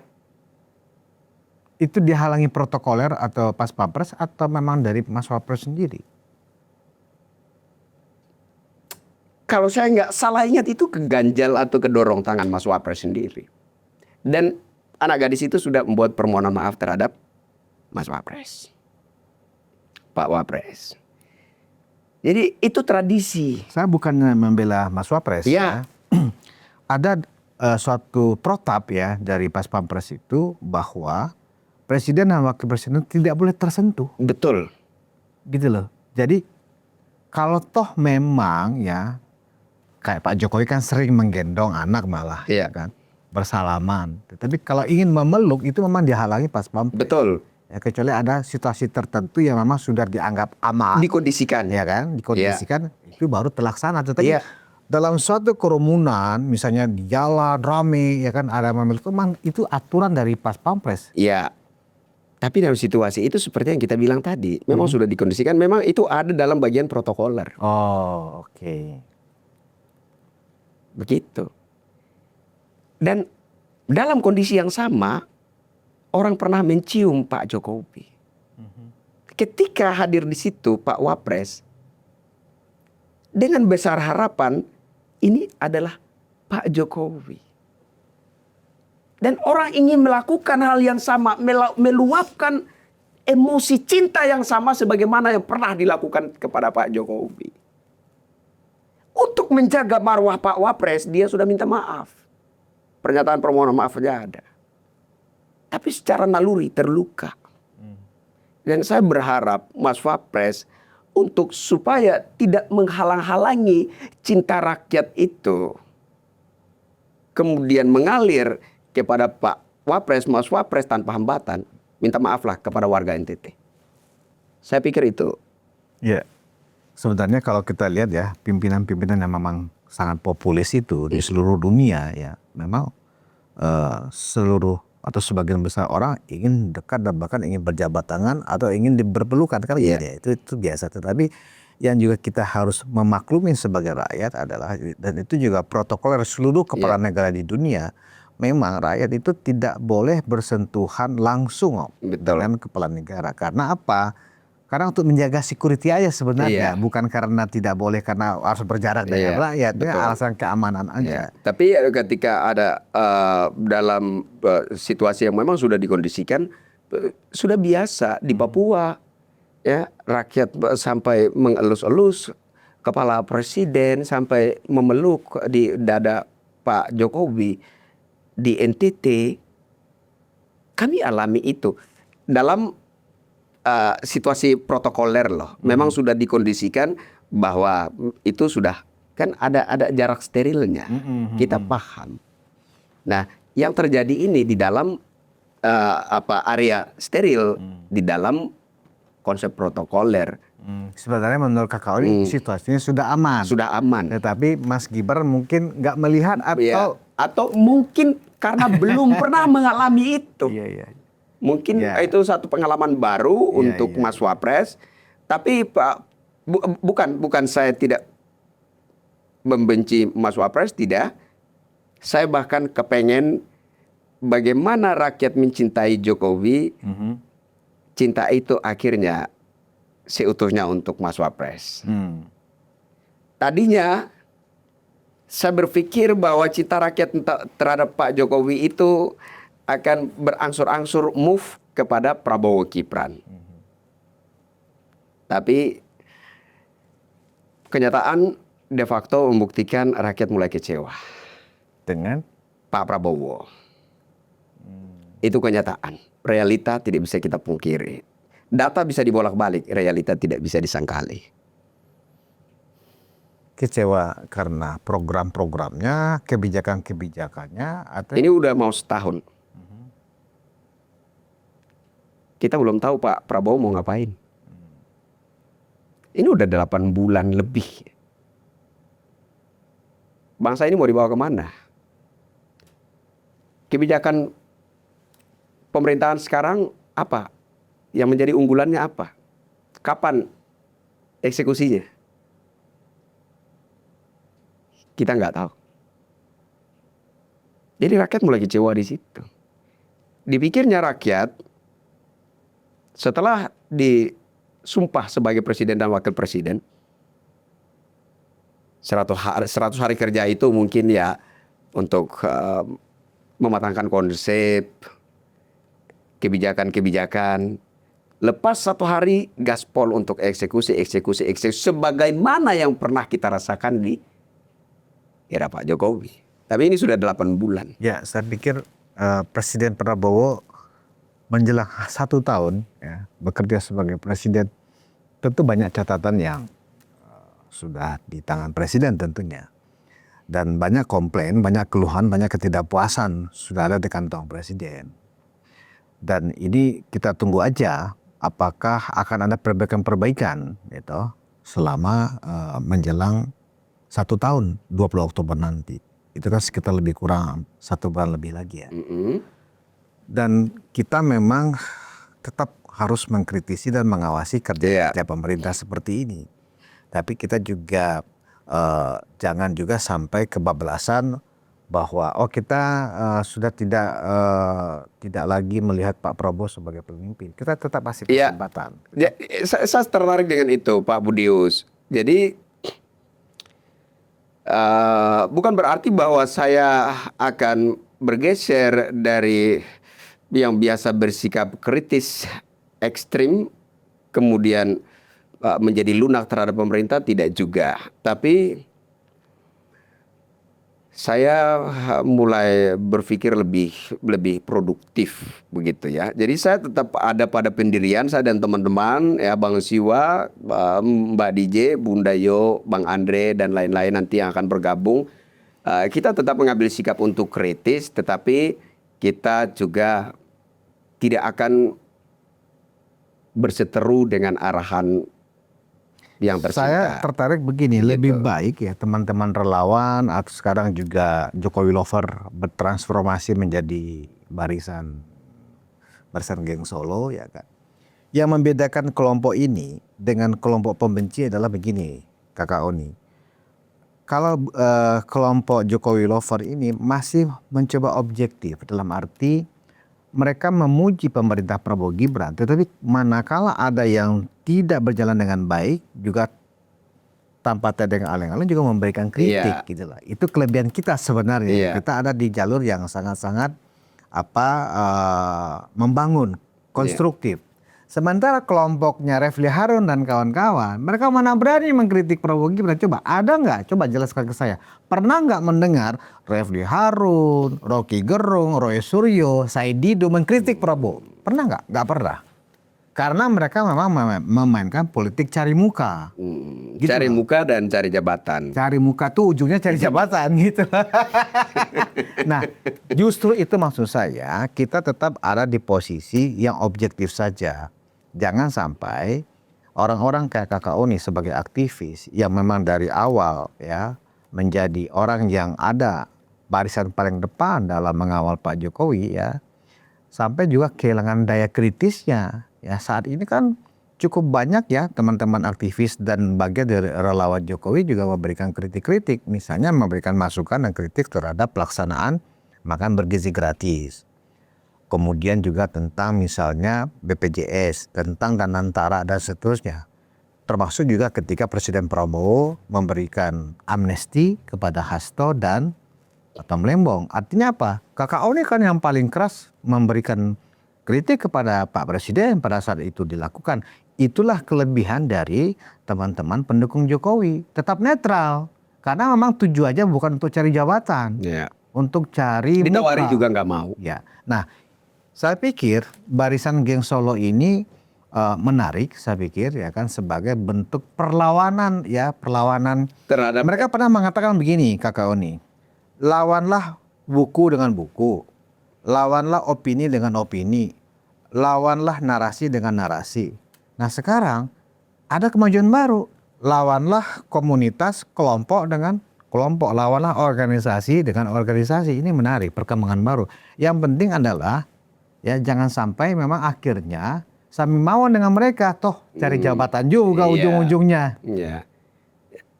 Itu dihalangi protokoler atau pas pampres atau memang dari Mas Wapres sendiri? Kalau saya nggak salah ingat itu keganjal atau kedorong tangan Mas Wapres sendiri. Dan anak gadis itu sudah membuat permohonan maaf terhadap Mas Wapres. Pak Wapres. Jadi itu tradisi. Saya bukannya membela Mas Wapres. Ya. Ada suatu protap ya dari pas pampres itu bahwa presiden dan wakil presiden tidak boleh tersentuh. Betul. Gitu loh. Jadi kalau toh memang ya kayak Pak Jokowi kan sering menggendong anak malah. Iya. Kan, bersalaman. Tapi kalau ingin memeluk itu memang dihalangi pas pampres. Betul. Ya, kecuali ada situasi tertentu yang memang sudah dianggap aman. Dikondisikan. Ya kan, dikondisikan itu baru terlaksana. Tetapi dalam suatu kerumunan, misalnya di jalan rame, ya kan ada memiliki memang itu aturan dari pas pampres. Ya. Tapi dalam situasi itu seperti yang kita bilang tadi, memang sudah dikondisikan, memang itu ada dalam bagian protokoler. Oh, oke. Begitu. Dan dalam kondisi yang sama, orang pernah mencium Pak Jokowi. Ketika hadir di situ Pak Wapres, dengan besar harapan, ini adalah Pak Jokowi. Dan orang ingin melakukan hal yang sama, meluapkan emosi cinta yang sama sebagaimana yang pernah dilakukan kepada Pak Jokowi. Untuk menjaga marwah Pak Wapres, dia sudah minta maaf. Pernyataan permohonan maaf saja ada. Tapi secara naluri terluka. Dan saya berharap Mas Wapres untuk supaya tidak menghalang-halangi cinta rakyat itu. Kemudian mengalir kepada Pak Wapres, Mas Wapres tanpa hambatan. Minta maaflah kepada warga NTT. Saya pikir itu. Ya, sebenarnya kalau kita lihat ya, pimpinan-pimpinan yang memang sangat populis itu di seluruh dunia ya, memang seluruh atau sebagian besar orang ingin dekat dan bahkan ingin berjabat tangan atau ingin berpelukan kan ya, itu biasa. Tetapi yang juga kita harus memaklumi sebagai rakyat adalah, dan itu juga protokoler seluruh kepala negara di dunia, memang rakyat itu tidak boleh bersentuhan langsung dengan kepala negara. Karena apa? Karena untuk menjaga security aja sebenarnya, bukan karena tidak boleh karena harus berjarak dengan rakyat, dengan alasan keamanan aja. Tapi ketika ada dalam situasi yang memang sudah dikondisikan, sudah biasa di Papua ya rakyat sampai mengelus-elus kepala presiden, sampai memeluk di dada Pak Jokowi di NTT. Kami alami itu dalam situasi protokoler loh. Memang sudah dikondisikan bahwa itu sudah kan ada jarak sterilnya. Kita paham. Nah, yang terjadi ini di dalam area steril, di dalam konsep protokoler. Sebenarnya menurut Kakak ini situasinya sudah aman. Sudah aman. Tetapi Mas Gibran mungkin nggak melihat Ya, atau mungkin karena belum pernah mengalami itu. Iya. Mungkin Ya. itu satu pengalaman baru untuk iya. Mas Wapres. Tapi Pak, bukan saya tidak membenci Mas Wapres, tidak. Saya bahkan kepengen bagaimana rakyat mencintai Jokowi. Cinta itu akhirnya seutuhnya untuk Mas Wapres. Tadinya saya berpikir bahwa cinta rakyat terhadap Pak Jokowi itu akan berangsur-angsur move kepada Prabowo Gibran. Tapi kenyataan de facto membuktikan rakyat mulai kecewa dengan Pak Prabowo. Itu kenyataan. Realita tidak bisa kita pungkiri. Data bisa dibolak-balik, realita tidak bisa disangkali. kecewa karena program-programnya, kebijakan-kebijakannya, atau Ini udah mau setahun. Kita belum tahu Pak Prabowo mau ngapain. Ini udah 8 bulan lebih. Bangsa ini mau dibawa kemana? Kebijakan pemerintahan sekarang apa? Yang menjadi unggulannya apa? Kapan eksekusinya? Kita nggak tahu. Jadi rakyat mulai kecewa di situ. Dipikirnya rakyat setelah disumpah sebagai presiden dan wakil presiden, 100 hari kerja itu mungkin ya untuk mematangkan konsep, kebijakan-kebijakan. Lepas 1 hari gaspol untuk eksekusi sebagaimana yang pernah kita rasakan di era Pak Jokowi. Tapi ini sudah 8 bulan. ya saya pikir Presiden Prabowo menjelang 1 tahun ya, bekerja sebagai presiden, tentu banyak catatan yang sudah di tangan presiden tentunya. Dan banyak komplain, banyak keluhan, banyak ketidakpuasan sudah ada di kantong presiden. Dan ini kita tunggu aja apakah akan ada perbaikan-perbaikan gitu, selama menjelang 1 tahun 20 Oktober nanti. Itu kan sekitar lebih kurang 1 bulan lebih lagi ya. Dan kita memang tetap harus mengkritisi dan mengawasi kerja pemerintah seperti ini. Tapi kita juga jangan juga sampai kebablasan bahwa kita sudah tidak lagi melihat Pak Prabowo sebagai pemimpin. Kita tetap kasih kesempatan. Ya, saya tertarik dengan itu Pak Budius. Jadi bukan berarti bahwa saya akan bergeser dari yang biasa bersikap kritis ekstrim kemudian menjadi lunak terhadap pemerintah, tidak juga. Tapi saya mulai berpikir lebih produktif begitu ya. Jadi saya tetap ada pada pendirian saya dan teman-teman ya, Bang Siwa, Mbak DJ, Bunda Yo, Bang Andre dan lain-lain nanti yang akan bergabung. Kita tetap mengambil sikap untuk kritis, tetapi kita juga tidak akan berseteru dengan arahan yang tercinta. Saya tertarik begini, lebih baik ya teman-teman relawan atau sekarang juga Jokowi lover bertransformasi menjadi barisan geng Solo ya kan. Yang membedakan kelompok ini dengan kelompok pembenci adalah begini, Kakak Oni. Kalau kelompok Jokowi lover ini masih mencoba objektif dalam arti mereka memuji pemerintah Prabowo Gibran, tetapi manakala ada yang tidak berjalan dengan baik juga tanpa tedeng aleng-aleng juga memberikan kritik gitu lah. Itu kelebihan kita sebenarnya. Kita ada di jalur yang sangat-sangat membangun, konstruktif. Sementara kelompoknya Refli Harun dan kawan-kawan, mereka mana berani mengkritik Prabowo Gibran? Coba, ada nggak? Coba jelaskan ke saya. Pernah nggak mendengar Refli Harun, Rocky Gerung, Roy Suryo, Said Didu mengkritik Prabowo? Pernah nggak? Nggak pernah. Karena mereka memang memainkan politik cari muka. Gitu Cari loh. muka dan cari jabatan. Cari muka tuh ujungnya cari jabatan gitu. Nah, justru itu maksud saya, kita tetap ada di posisi yang objektif saja. Jangan sampai orang-orang kayak Kakak Oni sebagai aktivis yang memang dari awal ya menjadi orang yang ada barisan paling depan dalam mengawal Pak Jokowi ya, sampai juga kehilangan daya kritisnya. Ya, saat ini kan cukup banyak ya teman-teman aktivis dan bagian dari relawan Jokowi juga memberikan kritik-kritik. Misalnya memberikan masukan dan kritik terhadap pelaksanaan makan bergizi gratis. Kemudian juga tentang misalnya BPJS, tentang Danantara dan seterusnya. Termasuk juga ketika Presiden Prabowo memberikan amnesti kepada Hasto dan Tom Lembong. Artinya apa? Kakak Oni kan yang paling keras memberikan kritik kepada Pak Presiden pada saat itu dilakukan. Itulah kelebihan dari teman-teman pendukung Jokowi. Tetap netral. Karena memang tujuannya bukan untuk cari jabatan. Ya. Untuk cari Ditawari muka. juga nggak mau. Ya. Nah, saya pikir barisan geng Solo ini menarik, saya pikir ya kan, sebagai bentuk perlawanan ya, perlawanan Terhadap mereka pernah mengatakan begini, Kakak Oni, lawanlah buku dengan buku, lawanlah opini dengan opini, lawanlah narasi dengan narasi. Nah sekarang ada kemajuan baru, lawanlah komunitas kelompok dengan kelompok, lawanlah organisasi dengan organisasi. Ini menarik, perkembangan baru. Yang penting adalah ya jangan sampai memang akhirnya sami mawon dengan mereka, toh cari jabatan juga Iya. ujung-ujungnya. Ya.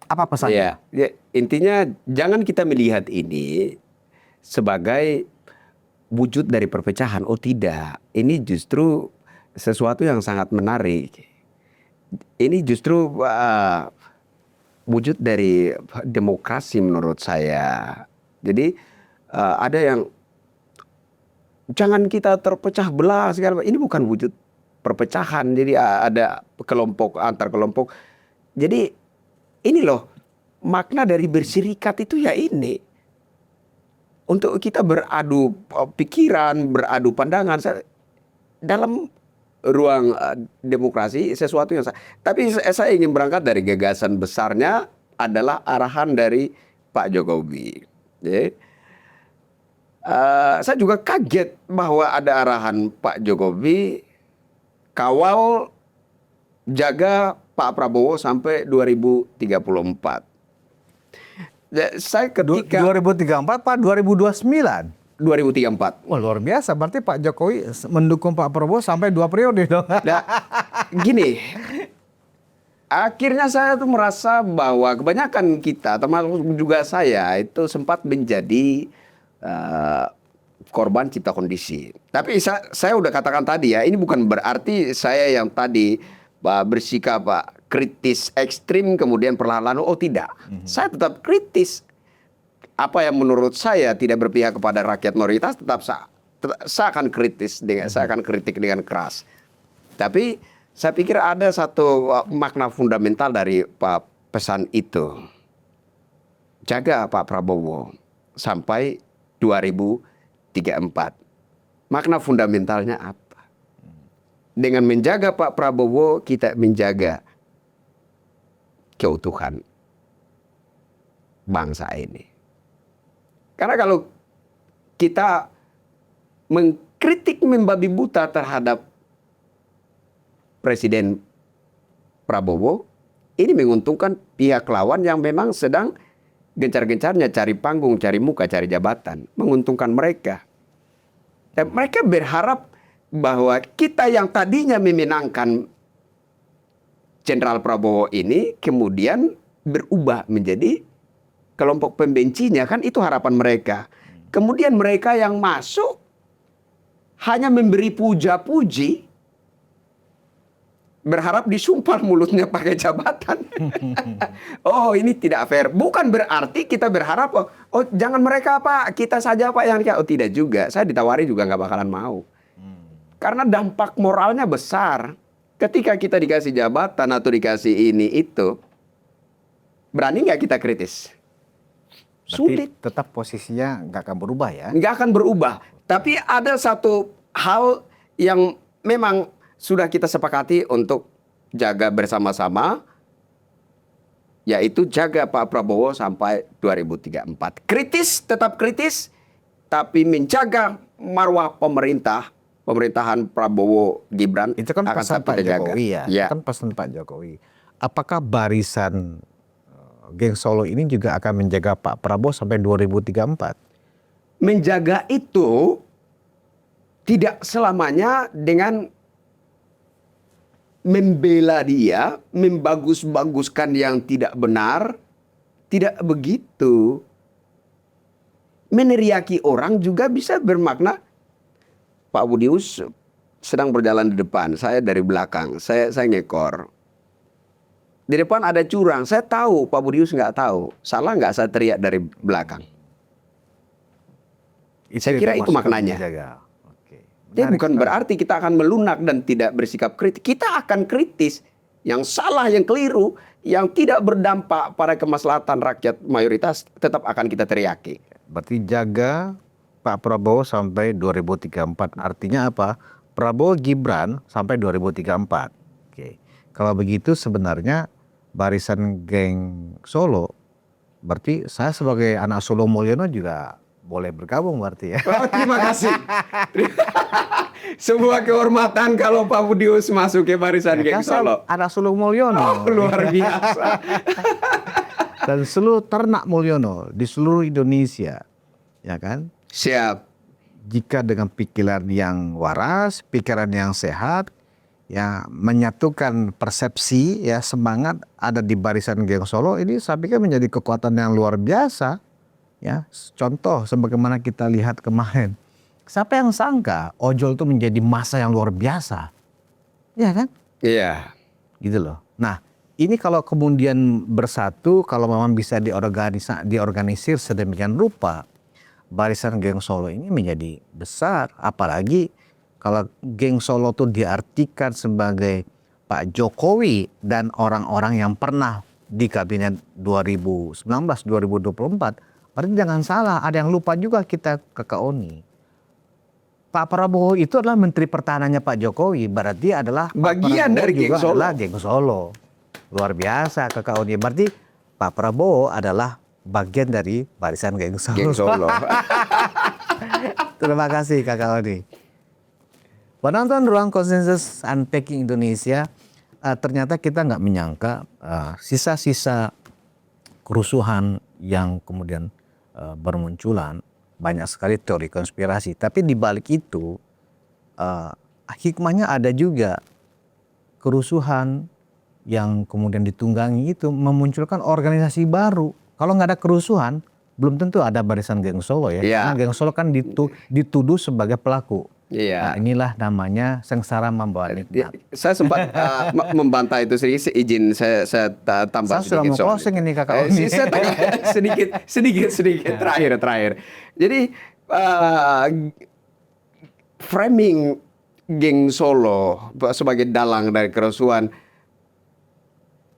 Apa pesannya? Ya, intinya jangan kita melihat ini sebagai wujud dari perpecahan. Oh tidak, ini justru sesuatu yang sangat menarik. Ini justru wujud dari demokrasi menurut saya. Jadi ada yang jangan kita terpecah belah segala. Ini bukan wujud perpecahan. Jadi ada kelompok antar kelompok. Jadi ini loh makna dari berserikat itu ya ini. Untuk kita beradu pikiran, beradu pandangan dalam ruang demokrasi sesuatu yang tapi saya ingin berangkat dari gagasan besarnya adalah arahan dari Pak Jokowi. Jadi, saya juga kaget bahwa ada arahan Pak Jokowi kawal jaga Pak Prabowo sampai 2034. Saya ketika 2034 Pak 2029. 2034. Wah luar biasa, berarti Pak Jokowi mendukung Pak Prabowo sampai 2 periode dong. Nah, gini, akhirnya saya tuh merasa bahwa kebanyakan kita, termasuk juga saya, itu sempat menjadi korban cipta kondisi. Tapi saya udah katakan tadi ya, ini bukan berarti saya yang tadi bersikap kritis ekstrim kemudian perlahan-lahan, oh tidak. Saya tetap kritis. Apa yang menurut saya tidak berpihak kepada rakyat mayoritas tetap saya akan kritis saya akan kritik dengan keras. Tapi saya pikir ada satu makna fundamental dari pesan itu. Jaga Pak Prabowo sampai 2034. Makna fundamentalnya apa? Dengan menjaga Pak Prabowo kita menjaga keutuhan bangsa ini. Karena kalau kita mengkritik membabi buta terhadap Presiden Prabowo, ini menguntungkan pihak lawan yang memang sedang gencar-gencarnya cari panggung, cari muka, cari jabatan. Menguntungkan mereka. Dan mereka berharap bahwa kita yang tadinya memenangkan Jenderal Prabowo ini kemudian berubah menjadi kelompok pembencinya, kan itu harapan mereka. Kemudian mereka yang masuk hanya memberi puja-puji, berharap disumpal mulutnya pakai jabatan. Oh ini tidak fair. Bukan berarti kita berharap, oh jangan mereka Pak, kita saja Pak yang oh tidak juga. Saya ditawari juga nggak bakalan mau. Karena dampak moralnya besar. ketika kita dikasih jabatan atau dikasih ini itu, berani nggak kita kritis? Berarti Sulit. tetap posisinya nggak akan berubah ya? Nggak akan berubah. Tapi ada satu hal yang memang sudah kita sepakati untuk jaga bersama-sama, yaitu jaga Pak Prabowo sampai 2034. Kritis, tetap kritis, tapi menjaga marwah pemerintahan Prabowo Gibran Itu kan akan pesan tetap Pak kita jaga. Jokowi ya. Ya. Itu kan pesan Pak Jokowi. Apakah barisan geng Solo ini juga akan menjaga Pak Prabowo sampai 2034? Menjaga itu tidak selamanya dengan membela dia, membagus-baguskan yang tidak benar. Tidak begitu. Meneriaki orang juga bisa bermakna, Pak Budius sedang berjalan di depan, saya dari belakang, saya ngekor. Di depan ada curang, saya tahu, Pak Budius nggak tahu. Salah nggak saya teriak dari belakang? Saya kira itu maksudnya maknanya. menjaga. Oke. Jadi Menarik bukan sekali. berarti kita akan melunak dan tidak bersikap kritis. Kita akan kritis. Yang salah, yang keliru, yang tidak berdampak pada kemaslahatan rakyat mayoritas tetap akan kita teriaki. Berarti jaga Pak Prabowo sampai 2034. Artinya apa? Prabowo Gibran sampai 2034. Oke. Kalau begitu sebenarnya barisan geng Solo, berarti saya sebagai anak Solo Mulyono juga boleh bergabung berarti ya. Oh, terima kasih. Sebuah kehormatan kalau Pak Budius masuk ke barisan geng Kan saya Solo. anak Solo Mulyono. Oh, luar biasa. Dan seluruh ternak Mulyono di seluruh Indonesia. Ya kan? Siap. Jika dengan pikiran yang waras, pikiran yang sehat, ya menyatukan persepsi, ya semangat ada di barisan geng Solo, ini saya pikir menjadi kekuatan yang luar biasa. Ya, contoh sebagaimana kita lihat kemarin, siapa yang sangka ojol itu menjadi massa yang luar biasa, ya kan? Iya. Gitu loh. Nah, ini kalau kemudian bersatu, kalau memang bisa diorganisir sedemikian rupa, barisan geng Solo ini menjadi besar. Apalagi kalau geng Solo itu diartikan sebagai Pak Jokowi dan orang-orang yang pernah di kabinet 2019-2024. Berarti jangan salah, ada yang lupa juga kita Kakak Oni. Pak Prabowo itu adalah Menteri Pertahanannya Pak Jokowi, berarti adalah Pak Bagian Prabowo dari juga geng Solo. adalah geng Solo. Luar biasa Kakak Oni. Berarti Pak Prabowo adalah bagian dari barisan geng Solo. Geng Solo. Terima kasih Kakak Oni. Penonton Ruang Konsensus Unpacking Indonesia, ternyata kita nggak menyangka sisa-sisa kerusuhan yang kemudian bermunculan, banyak sekali teori konspirasi. Tapi di balik itu hikmahnya ada juga, kerusuhan yang kemudian ditunggangi itu memunculkan organisasi baru. Kalau nggak ada kerusuhan, belum tentu ada barisan geng Solo ya. Iya. Karena geng Solo kan dituduh sebagai pelaku. Iya. Nah, inilah namanya sengsara membawa nikmat. Saya sempat membantah itu sedikit, izin saya tambah Saya sudah sedikit. mau soal closing itu. ini Kakak Oni. Saya sedikit terakhir. Jadi framing geng Solo sebagai dalang dari kerusuhan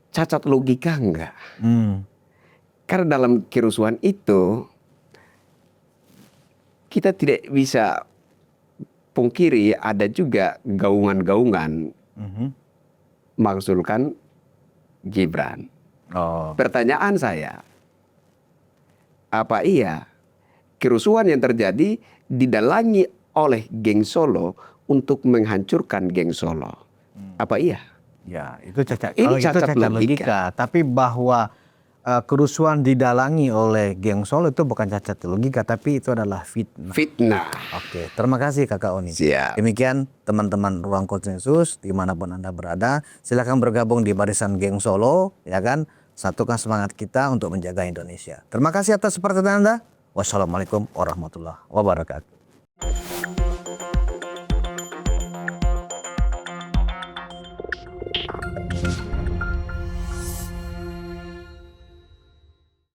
cacat logika enggak? Karena dalam kerusuhan itu kita tidak bisa pungkiri ada juga gaungan-gaungan menghasilkan Gibran. Oh, Pertanyaan saya, apa iya kerusuhan yang terjadi didalangi oleh geng Solo untuk menghancurkan geng Solo? Apa iya? ya itu cacat. Ini Kalau itu cacat cacat logika. logika. Tapi bahwa kerusuhan didalangi oleh geng Solo itu bukan cacat logika, tapi itu adalah fitnah. Fitnah. Oke, terima kasih Kakak Oni. Siap. Demikian teman-teman Ruang Konsensus dimanapun Anda berada, silakan bergabung di barisan geng Solo, ya kan? Satukan semangat kita untuk menjaga Indonesia. Terima kasih atas perhatian Anda. Wassalamualaikum warahmatullahi wabarakatuh.